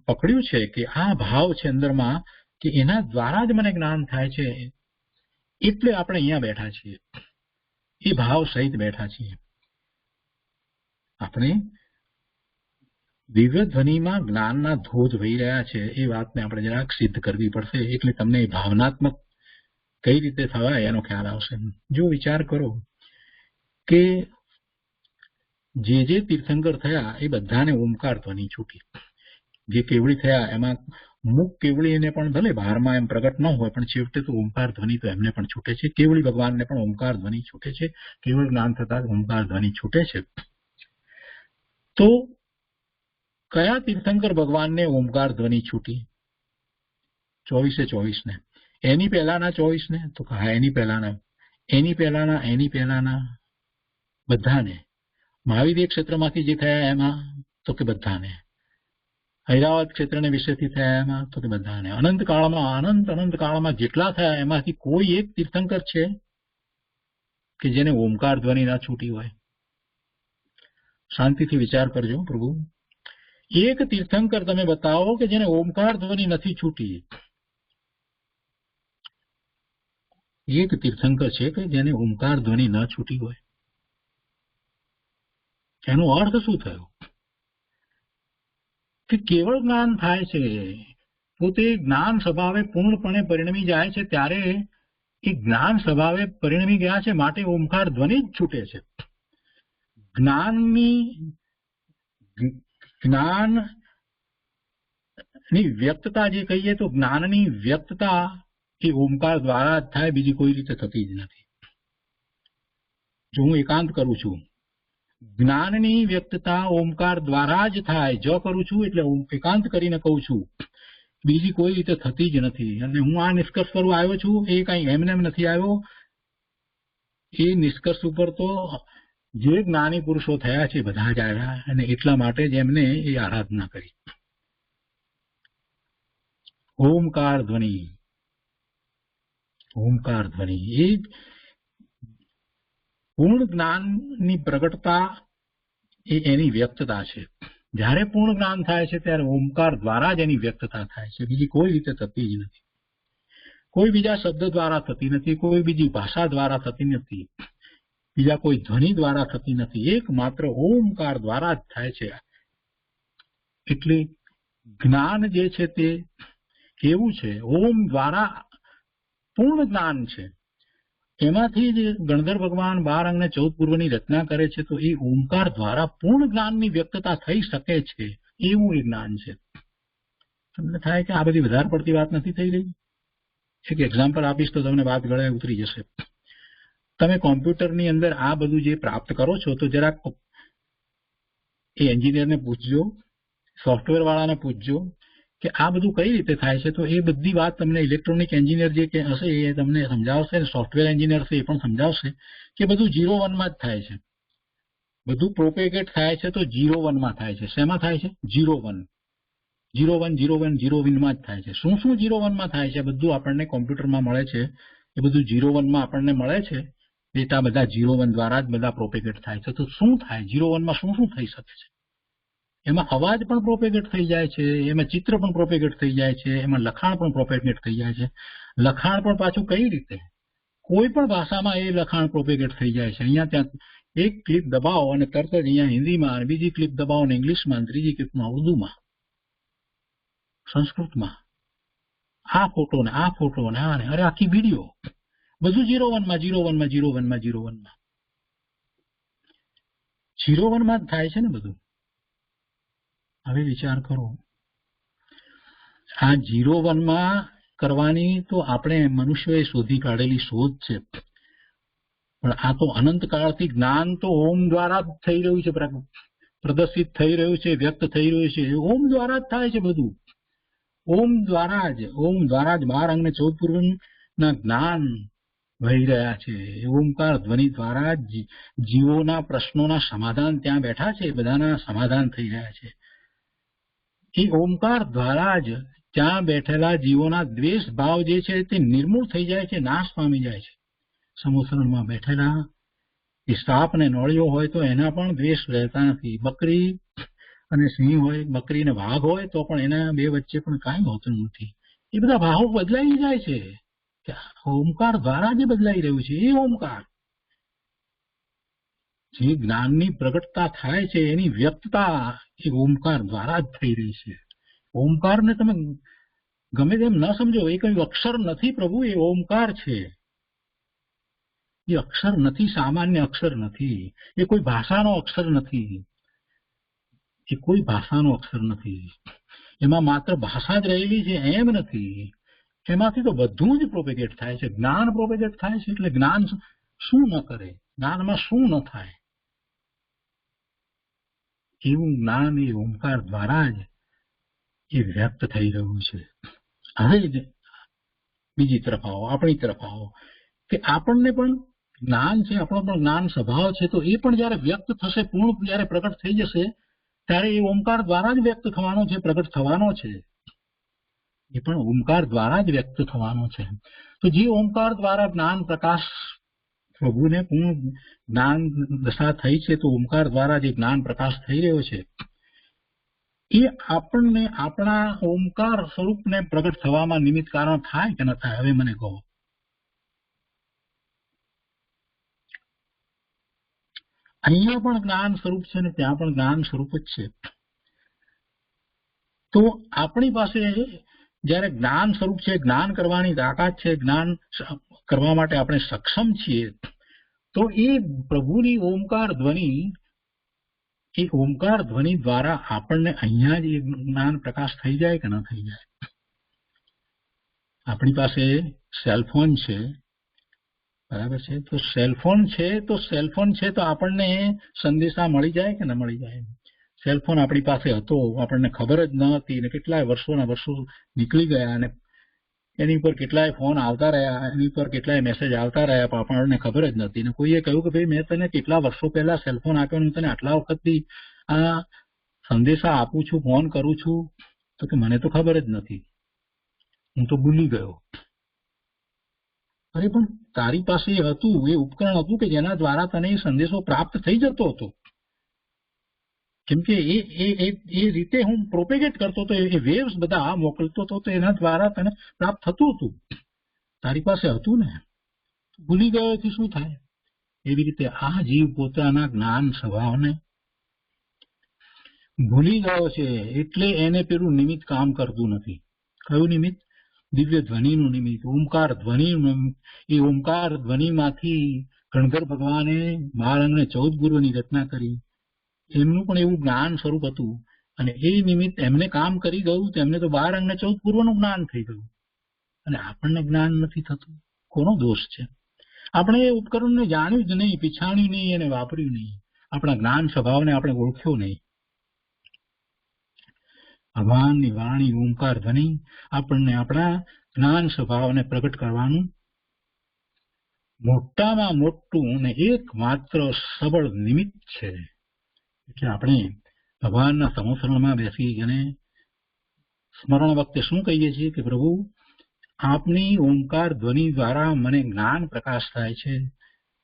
પકડ્યું છે કે આ ભાવ છે અંદરમાં કે એના દ્વારા જ મને જ્ઞાન થાય છે, એટલે આપણે અહીંયા બેઠા છીએ, એ ભાવ સહિત બેઠા છીએ. આપણે દિવ્ય ધ્વનિમાં જ્ઞાનના ધોધ વહી રહ્યા છે એ વાતને આપણે જરાક સિદ્ધ કરવી પડશે. એટલે તમને ભાવનાત્મક કઈ રીતે થવાય એનો ખ્યાલ આવશે. જો વિચાર કરો કે જે તીર્થંકર થયા એ બધાને ઓમકાર ધ્વનિ છૂટી. જે કેવળી થયા એમાં મુખ કેવળીને પણ ભલે બહારમાં એમ પ્રગટ ન હોય પણ છેવટે તો ઓમકાર ધ્વનિ તો એમને પણ છૂટે છે. કેવળી ભગવાનને પણ ઓમકાર ધ્વનિ છૂટે છે. કેવળ જ્ઞાન થતા ઓમકાર ધ્વનિ છૂટે છે. તો કયા તીર્થંકર ભગવાનને ઓમકાર ધ્વનિ છૂટી? 24 ને. એની પહેલાના 24 ને? તો હા, એની પહેલાના બધાને. મહાવીર ક્ષેત્રમાંથી જે થયા એમાં તો કે બધાને. ઐરાવત ક્ષેત્રને વિશેથી થયા એમાં તો કે બધાને. અનંત કાળમાં જેટલા થયા એમાંથી કોઈ એક તીર્થંકર છે કે જેને ઓમકાર ધ્વનિ ના છૂટી હોય? શાંતિથી વિચાર કરજો પ્રભુ. એક તીર્થંકર તમે બતાવો કે જેને ઓમકાર ધ્વનિ નથી છૂટી. એક તીર્થંકર છે કે જેને ઓમકાર ધ્વનિ ન છૂટી હોય. એનો અર્થ શું થયો? કે કેવળ જ્ઞાન થાય છે, પોતે જ્ઞાન સ્વભાવે પૂર્ણપણે પરિણમી જાય છે ત્યારે એ જ્ઞાન સ્વભાવે પરિણમી ગયા છે માટે ઓમકાર ધ્વનિ જ છૂટે છે. જ્ઞાનની વ્યક્તતા જે કહીએ તો જ્ઞાનની વ્યક્તતા એ ઓમકાર દ્વારા જ થાય, બીજી કોઈ રીતે થતી જ નથી. જો હું એકાંત કરું છું, જ્ઞાનની વ્યક્તતા ઓમકાર દ્વારા જ થાય. જો કરું છું એટલે એકાંત કરીને કહું છું, બીજી કોઈ રીતે થતી જ નથી. અને હું આ નિષ્કર્ષ પર આવ્યો છું એ કઈ એમને એમ નથી આવ્યો. એ નિષ્કર્ષ ઉપર તો જે જ્ઞાની પુરુષો થયા છે બધા જ આવ્યા, અને એટલા માટે જ એમને એ આરાધના કરી. ઓમકાર ધ્વનિ એ પૂર્ણ જ્ઞાનની પ્રગટતા એ એની વ્યક્તતા છે. જ્યારે પૂર્ણ જ્ઞાન થાય છે ત્યારે ઓમકાર દ્વારા જ એની વ્યક્તતા થાય છે, બીજી કોઈ રીતે થતી જ નથી. કોઈ બીજા શબ્દ દ્વારા થતી નથી, કોઈ બીજી ભાષા દ્વારા થતી નથી, બીજા કોઈ ધ્વનિ દ્વારા થતી નથી. એકમાત્ર ઓમકાર દ્વારા જ થાય છે. એટલે જ્ઞાન જે છે તે કેવું છે? ઓમ દ્વારા પૂર્ણ જ્ઞાન છે. એમાંથી જ ગણધર ભગવાન 12 અંગ ને 14 પૂર્વની રચના કરે છે, તો એ ઓમકાર દ્વારા પૂર્ણ જ્ઞાનની વ્યક્તતા થઈ શકે છે એવું એ જ્ઞાન છે. તમને થાય કે આ બધી વધારે પડતી વાત નથી થઈ રહી? એક એક્ઝામ્પલ આપીશ તો તમને વાત ગળે ઉતરી જશે. તમે કોમ્પ્યુટરની અંદર આ બધું જે પ્રાપ્ત કરો છો તો જરાક એ એન્જિનિયરને પૂછજો, સોફ્ટવેર વાળાને પૂછજો કે આ બધું કઈ રીતે થાય છે. તો એ બધી વાત તમને ઇલેક્ટ્રોનિક એન્જિનિયર જે હશે એ તમને સમજાવશે, સોફ્ટવેર એન્જિનિયર હશે એ પણ સમજાવશે કે બધું 0 1 માં જ થાય છે. બધું પ્રોપેગેટ થાય છે તો 0 1 માં થાય છે. શેમાં થાય છે? 0 1 0 1 0 1 0 1 માં જ થાય છે. શું 0 1 માં થાય છે? બધું આપણને કોમ્પ્યુટરમાં મળે છે. એ બધું 0 1 માં આપણને મળે છે. ડેટા બધા 0 1 દ્વારા જ બધા પ્રોપેગેટ થાય છે. તો શું થાય 0 1 માં? શું થઈ શકે છે? એમાં અવાજ પણ પ્રોપેગેટ થઈ જાય છે, એમાં ચિત્ર પણ પ્રોપેગેટ થઈ જાય છે, એમાં લખાણ પણ પ્રોપેગેટ થઈ જાય છે. લખાણ પણ પાછું કઈ રીતે? કોઈ પણ ભાષામાં એ લખાણ પ્રોપેગેટ થઈ જાય છે. અહીંયા ત્યાં એક ક્લિપ દબાવો અને તરત જ અહીંયા હિન્દીમાં, બીજી ક્લિપ દબાવો ને ઇંગ્લિશમાં, ત્રીજી ક્લિપમાં ઉર્દુમાં, સંસ્કૃતમાં, આ ફોટો ને આ ને અરે આખી વિડીયો બધું 0 1 માં 0 1 માં 0 1 માં 0 1 માં 0 1 માં જ થાય છે ને બધું. હવે વિચાર કરો, આ 0 1 માં કરવાની તો આપણે મનુષ્યોએ શોધી કાઢેલી શોધ છે, પણ આ તો અનંત કાળથી જ્ઞાન તો ઓમ દ્વારા જ થઈ રહ્યું છે, પ્રદર્શિત થઈ રહ્યું છે, વ્યક્ત થઈ રહ્યું છે. ઓમ દ્વારા જ થાય છે બધું. ઓમ દ્વારા જ 12 અંગ ને 14 પૂર્વના જ્ઞાન વહી રહ્યા છે. ઓમકાર ધ્વનિ દ્વારા જ જીવોના પ્રશ્નોના સમાધાન ત્યાં બેઠા છે, બધાના સમાધાન થઈ રહ્યા છે. એ ઓમકાર દ્વારા જ ત્યાં બેઠેલા જીવોના દ્વેષ ભાવ જે છે તે નિર્મૂળ થઈ જાય છે, નાશ પામી જાય છે. સમુદ્રમાં બેઠેલા એ સાપ ને નોળિયો હોય તો એના પણ દ્વેષ રહેતા નથી. બકરી અને સિંહ હોય, બકરી અને વાઘ હોય તો પણ એના બે વચ્ચે પણ કાંઈ હોતું નથી. એ બધા ભાવો બદલાઈ જાય છે. ઓમકાર દ્વારા જે બદલાઈ રહ્યું છે એ ઓમકાર, જે જ્ઞાનની પ્રગટતા થાય છે એની વ્યક્તતા એ ઓમકાર દ્વારા જ થઈ રહી છે. ઓમકારને તમે ગમે તેમ ન સમજો, એ કઈ અક્ષર નથી પ્રભુ, એ ઓમકાર છે. એ અક્ષર નથી, સામાન્ય અક્ષર નથી, એ કોઈ ભાષાનો અક્ષર નથી, એ કોઈ ભાષાનો અક્ષર નથી. એમાં માત્ર ભાષા જ રહેલી છે એમ નથી. એમાંથી તો બધું જ પ્રોપેગેટ થાય છે. જ્ઞાન પ્રોપેગેટ થાય છે. એટલે જ્ઞાન શું ન કરે, જ્ઞાનમાં શું ન થાય, એવું જ્ઞાન એ ઓમકાર દ્વારા જ એ વ્યક્ત થઈ રહ્યું છે. હવે બીજી તરફ આવો, આપણી તરફ આવો, કે આપણને પણ જ્ઞાન છે, આપણો પણ જ્ઞાન સ્વભાવ છે, તો એ પણ જયારે વ્યક્ત થશે, પૂર્ણ જયારે પ્રગટ થઈ જશે, ત્યારે એ ઓમકાર દ્વારા જ વ્યક્ત થવાનો છે, પ્રગટ થવાનો છે. એ પણ ઓમકાર દ્વારા જ વ્યક્ત થવાનો છે. તો જે ઓમકાર દ્વારા જ્ઞાન પ્રકાશ પ્રભુને પૂર્ણ જ્ઞાન દશા થઈ છે, તો ઓમકાર દ્વારા જે જ્ઞાન પ્રકાશ થઈ રહ્યો છે, એ આપણને આપણા ઓમકાર સ્વરૂપને પ્રગટ થવામાં નિમિત્ત કારણ થાય કે ન થાય? હવે મને કહો. અહીંયા પણ જ્ઞાન સ્વરૂપ છે ને ત્યાં પણ જ્ઞાન સ્વરૂપ જ છે. તો આપણી પાસે જયારે જ્ઞાન સ્વરૂપ છે, જ્ઞાન કરવાની તાકાત છે, જ્ઞાન કરવા માટે આપણે સક્ષમ છીએ, તો એ પ્રભુની ઓમકાર ધ્વનિ, એ ઓમકાર ધ્વનિ દ્વારા આપણને અહીંયા જ એ જ્ઞાન પ્રકાશ થઈ જાય કે ન થઈ જાય? આપણી પાસે સેલફોન છે, બરાબર છે, તો સેલફોન છે, તો આપણને સંદેશા મળી જાય કે ન મળી જાય? સેલફોન આપણી પાસે હતો, આપણને ખબર જ ન હતી, અને કેટલાય વર્ષોના વર્ષો નીકળી ગયા, અને એની પર કેટલાય ફોન આવતા રહ્યા, એની પર કેટલાય મેસેજ આવતા રહ્યા, પણ આપણને ખબર જ નથી. અને કોઈએ કહ્યું કે ભાઈ મેં તને કેટલા વર્ષો પહેલા સેલફોન આપ્યો, હું તને આટલા વખતથી આ સંદેશા આપું છું, ફોન કરું છું, તો કે મને તો ખબર જ નથી, હું તો ભૂલી ગયો. અરે પણ તારી પાસે હતું, એ ઉપકરણ હતું કે જેના દ્વારા તને એ સંદેશો પ્રાપ્ત થઈ જતો હતો. કેમ કે એ રીતે હું પ્રોપેગેટ કરતો હતો, એ વેવ્સ બધા મોકલતો હતો, તો એના દ્વારા તને પ્રાપ્ત થતું હતું. તારી પાસે હતું ને, ભૂલી ગયોથી શું થાય? એવી રીતે આ જીવ પોતાના જ્ઞાન સ્વભાવને ભૂલી ગયો છે, એટલે એને પેલું નિમિત્ત કામ કરતું નથી. કયું નિમિત્ત? દિવ્ય ધ્વનિનું નિમિત્ત, ઓમકાર ધ્વનિનું. એ ઓમકાર ધ્વનિમાંથી ગણધર ભગવાને 12 અંગને 14 પૂર્વની રચના કરી. એમનું પણ એવું જ્ઞાન સ્વરૂપ હતું, અને એ નિમિત્ત એમને કામ કરી ગયું, તો એમને તો 12 અંગને 14 પૂર્વનું જ્ઞાન થઈ ગયું, અને આપણને જ્ઞાન નથી થતું. કોનો દોષ છે? આપણે એ ઉપકરણને જાણ્યું જ નહીં, પીછાણ્યું નહીં, અને વાપર્યું નહીં. આપણા જ્ઞાન સ્વભાવને આપણે ઓળખ્યો નહીં. ભગવાનની વાણી ઓમકાર ધ્વનિ આપણને આપણા જ્ઞાન સ્વભાવને પ્રગટ કરવાનું મોટામાં મોટું અને એકમાત્ર સબળ નિમિત્ત છે. એટલે આપણે ભગવાનના સમોસરણમાં બેસી અને સ્મરણ વખતે શું કહીએ છીએ કે પ્રભુ, આપની ઓમકાર ધ્વનિ દ્વારા મને જ્ઞાન પ્રકાશ થાય છે,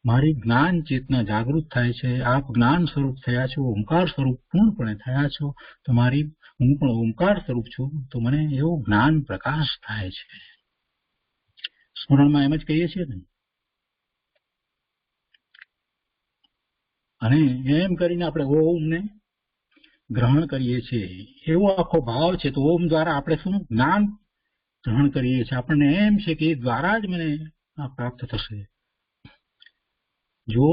મારી જ્ઞાન ચેતના જાગૃત થાય છે, આપ જ્ઞાન સ્વરૂપ થયા છો, ઓમકાર સ્વરૂપ પૂર્ણપણે થયા છો, તો હું પણ ઓમકાર સ્વરૂપ છું, તો મને એવો જ્ઞાન પ્રકાશ થાય છે. સ્મરણમાં એમ જ કહીએ છીએ ને. અને એમ કરીને આપણે ઓમને ગ્રહણ કરીએ છીએ, એવો આખો ભાવ છે. તો ઓમ દ્વારા આપણે શું જ્ઞાન ગ્રહણ કરીએ છીએ? આપણને એમ છે કે એ દ્વારા જ મને આ પ્રાપ્ત થશે. જો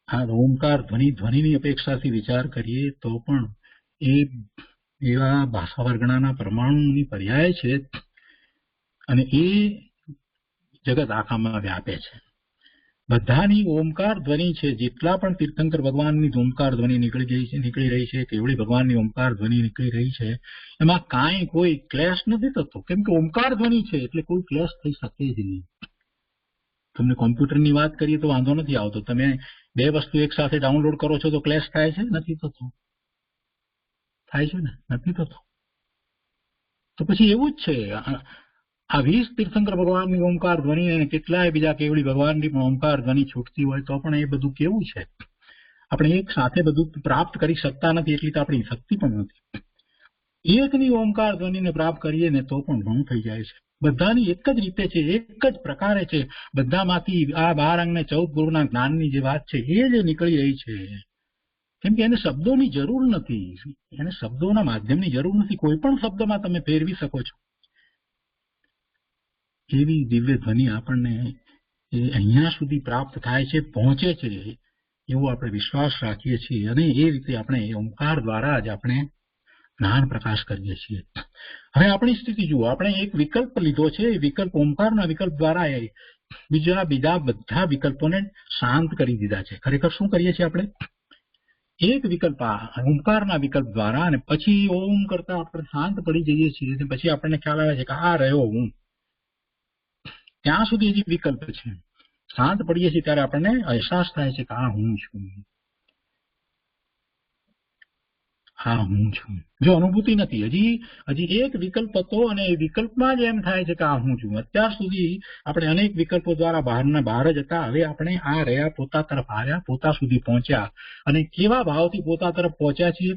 આ ઓમકાર ધ્વનિની અપેક્ષાથી વિચાર કરીએ તો પણ એ એવા ભાષા વર્ગણાના પરમાણુની પર્યાય છે, અને એ જગત આખામાં વ્યાપે છે. બધાની ઓમકાર ધ્વનિ છે. જેટલા પણ તીર્થંકર ભગવાનની ઓમકાર ધ્વનિ નીકળી રહી છે, કેવડી ભગવાનની ઓમકાર ધ્વનિ નીકળી રહી છે, એમાં કાંઈ કોઈ ક્લેશ નથી થતો. કેમ કે ઓમકાર ધ્વનિ છે એટલે કોઈ ક્લેશ થઈ શકે જ નહીં. તમને કોમ્પ્યુટરની વાત કરીએ તો વાંધો નથી આવતો. તમે 2 વસ્તુ એક સાથે ડાઉનલોડ કરો છો તો ક્લેશ થાય છે? નથી થતો. થાય છે ને? નથી થતો. તો પછી એવું જ છે. આ 20 તીર્થંકર ભગવાનની ઓમકાર ધ્વનિ અને કેટલાય બીજા કેવડી ભગવાનની પણ ઓમકાર ધ્વનિ છૂટતી હોય તો પણ એ બધું કેવું છે? આપણે એક સાથે બધું પ્રાપ્ત કરી શકતા નથી, એટલી તો આપણી શક્તિ પણ નથી. એકની ઓમકાર ધ્વનિને પ્રાપ્ત કરીએ ને તો પણ ઘણું થઈ જાય છે. બધાની એક જ રીતે છે, એક જ પ્રકારે છે. બધામાંથી આ 12 અંગને 14 પૂર્વના જ્ઞાનની જે વાત છે એ જે નીકળી રહી છે, કેમ કે એને શબ્દોની જરૂર નથી, એને શબ્દોના માધ્યમની જરૂર નથી. કોઈ પણ શબ્દમાં તમે ફેરવી શકો છો. એવી દિવ્ય ધ્વનિ આપણને એ અહીંયા સુધી પ્રાપ્ત થાય છે, પહોંચે છે, એવો આપણે વિશ્વાસ રાખીએ છીએ. અને એ રીતે આપણે ઓમકાર દ્વારા જ આપણે જ્ઞાન પ્રકાશ કરીએ છીએ. હવે આપણી સ્થિતિ જુઓ. આપણે એક વિકલ્પ લીધો છે. એ વિકલ્પ ઓમકારના વિકલ્પ દ્વારા બીજા બધા વિકલ્પોને શાંત કરી દીધા છે. ખરેખર શું કરીએ છીએ આપણે? એક વિકલ્પ ઓમકારના વિકલ્પ દ્વારા, અને પછી ઓમ કરતા આપણે શાંત પડી જઈએ છીએ. પછી આપણને ખ્યાલ આવે છે કે આ રહ્યો હું. ત્યાં સુધી હજી વિકલ્પ છે. શાંત પડીએ છીએ ત્યારે આપણને અહેસાસ થાય છે કે આ હું છું, હા હું છું. જો અનુભૂતિ નથી, હજી એક વિકલ્પ હતો અને એ વિકલ્પમાં જ એમ થાય છે કે આ હું છું. અત્યાર સુધી આપણે અનેક વિકલ્પો દ્વારા બહાર જ હતા. હવે આપણે આ રહ્યા, પોતા તરફ આવ્યા, પોતા સુધી પહોંચ્યા. અને કેવા ભાવથી પોતા તરફ પહોંચ્યા છીએ?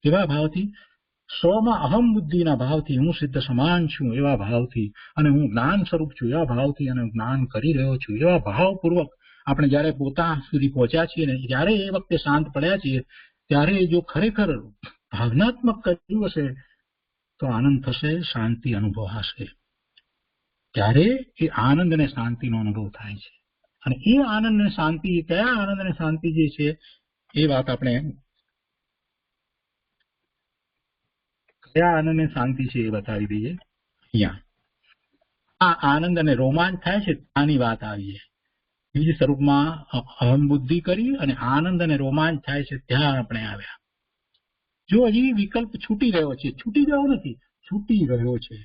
કેવા ભાવથી? સ્વમાં અહમ બુદ્ધિના ભાવથી, હું સિદ્ધ સમાન છું એવા ભાવથી, અને હું જ્ઞાન સ્વરૂપ છું એવા ભાવથી, અને હું જ્ઞાન કરી રહ્યો છું એવા ભાવપૂર્વક આપણે જયારે પોતા સુધી પહોંચ્યા છીએ ને ત્યારે એ વખતે શાંત પડ્યા છીએ, ત્યારે જો ખરેખર ભાવનાત્મક કર્યું હશે તો આનંદ થશે, શાંતિ અનુભવ હશે. ત્યારે એ આનંદ અને શાંતિનો અનુભવ થાય છે. અને એ આનંદ અને શાંતિ, કયા આનંદ અને શાંતિ જે છે એ વાત આપણે, કયા આનંદ અને શાંતિ છે એ બતાવી દઈએ. અહીંયા આ આનંદ અને રોમાંચ થાય છે આની વાત આવીએ. બીજ સ્વરૂપમાં અહમ બુદ્ધિ કરી અને આનંદ અને રોમાંચ થાય છે ત્યાં આપણે આવ્યા. જો હજી વિકલ્પ છૂટી રહ્યો છે, છૂટી ગયો નથી, છૂટી રહ્યો છે.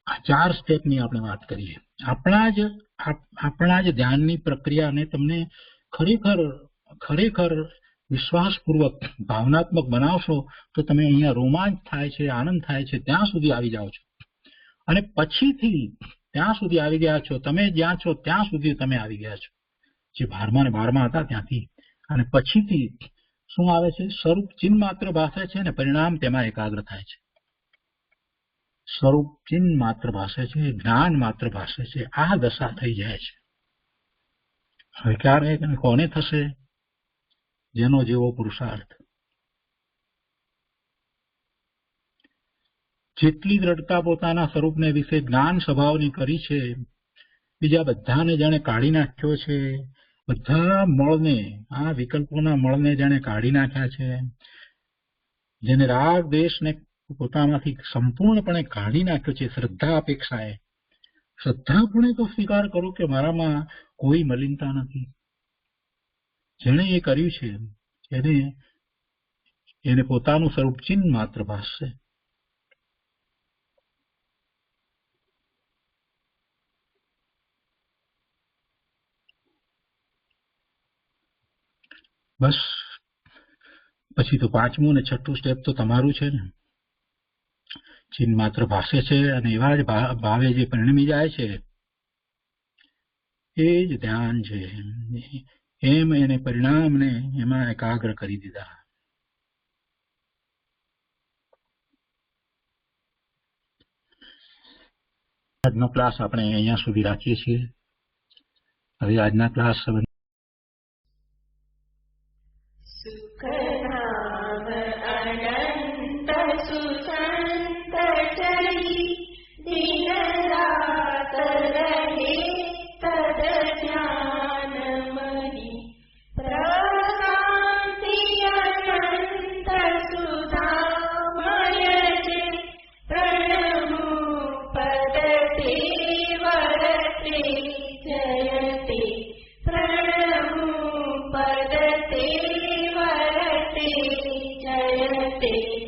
આ 4 સ્ટેપની આપણે વાત કરીએ. આપણા જ ધ્યાનની પ્રક્રિયાને તમને ખરેખર વિશ્વાસપૂર્વક ભાવનાત્મક બનાવશો તો તમે અહીંયા રોમાંચ થાય છે, આનંદ થાય છે ત્યાં સુધી આવી જાઓ છો. અને પછીથી ત્યાં સુધી આવી ગયા છો, તમે જ્યાં છો ત્યાં સુધી તમે આવી ગયા છો, જે 12મા ને 12મા હતા ત્યાંથી. અને પછીથી શું આવે છે? સ્વરૂપ ચિહ્ન માત્ર ભાષે છે અને પરિણામ તેમાં એકાગ્ર થાય છે. સ્વરૂપ ચિહ્ન માત્ર ભાષે છે, જ્ઞાન માત્ર ભાષે છે. આ દશા થઈ જાય છે. હવે ક્યારે કોને થશે? જેનો જેવો પુરુષાર્થ. જેટલી દ્રઢતા પોતાના સ્વરૂપને વિશે જ્ઞાન સ્વભાવની કરી છે, બીજા બધાને જાણે કાઢી નાખ્યો છે. બધા મળને, આ વિકલ્પોના મળને જાણે કાઢી નાખ્યા છે. જેને રાગ દ્વેષને પોતામાંથી સંપૂર્ણપણે કાઢી નાખ્યો છે શ્રદ્ધા અપેક્ષાએ. શ્રદ્ધાપૂર્ણે તો સ્વીકાર કરો કે મારામાં કોઈ મલિનતા નથી. જેણે એ કર્યું છે એને પોતાનું સ્વરૂપ ચિહ્ન માત્ર ભાસશે. બસ પછી તો 5મું અને 6ઠું સ્ટેપ તો તમારું છે ને. ચિહ્ન માત્ર ભાષે છે અને એવા જ ભાવે જે પરિણમી જાય છે એ જ ધ્યાન છે. એમ એને પરિણામને એમાં એકાગ્ર કરી દીધા. આજનો ક્લાસ આપણે અહીંયા સુધી રાખીએ છીએ. હવે આજના ક્લાસ जयते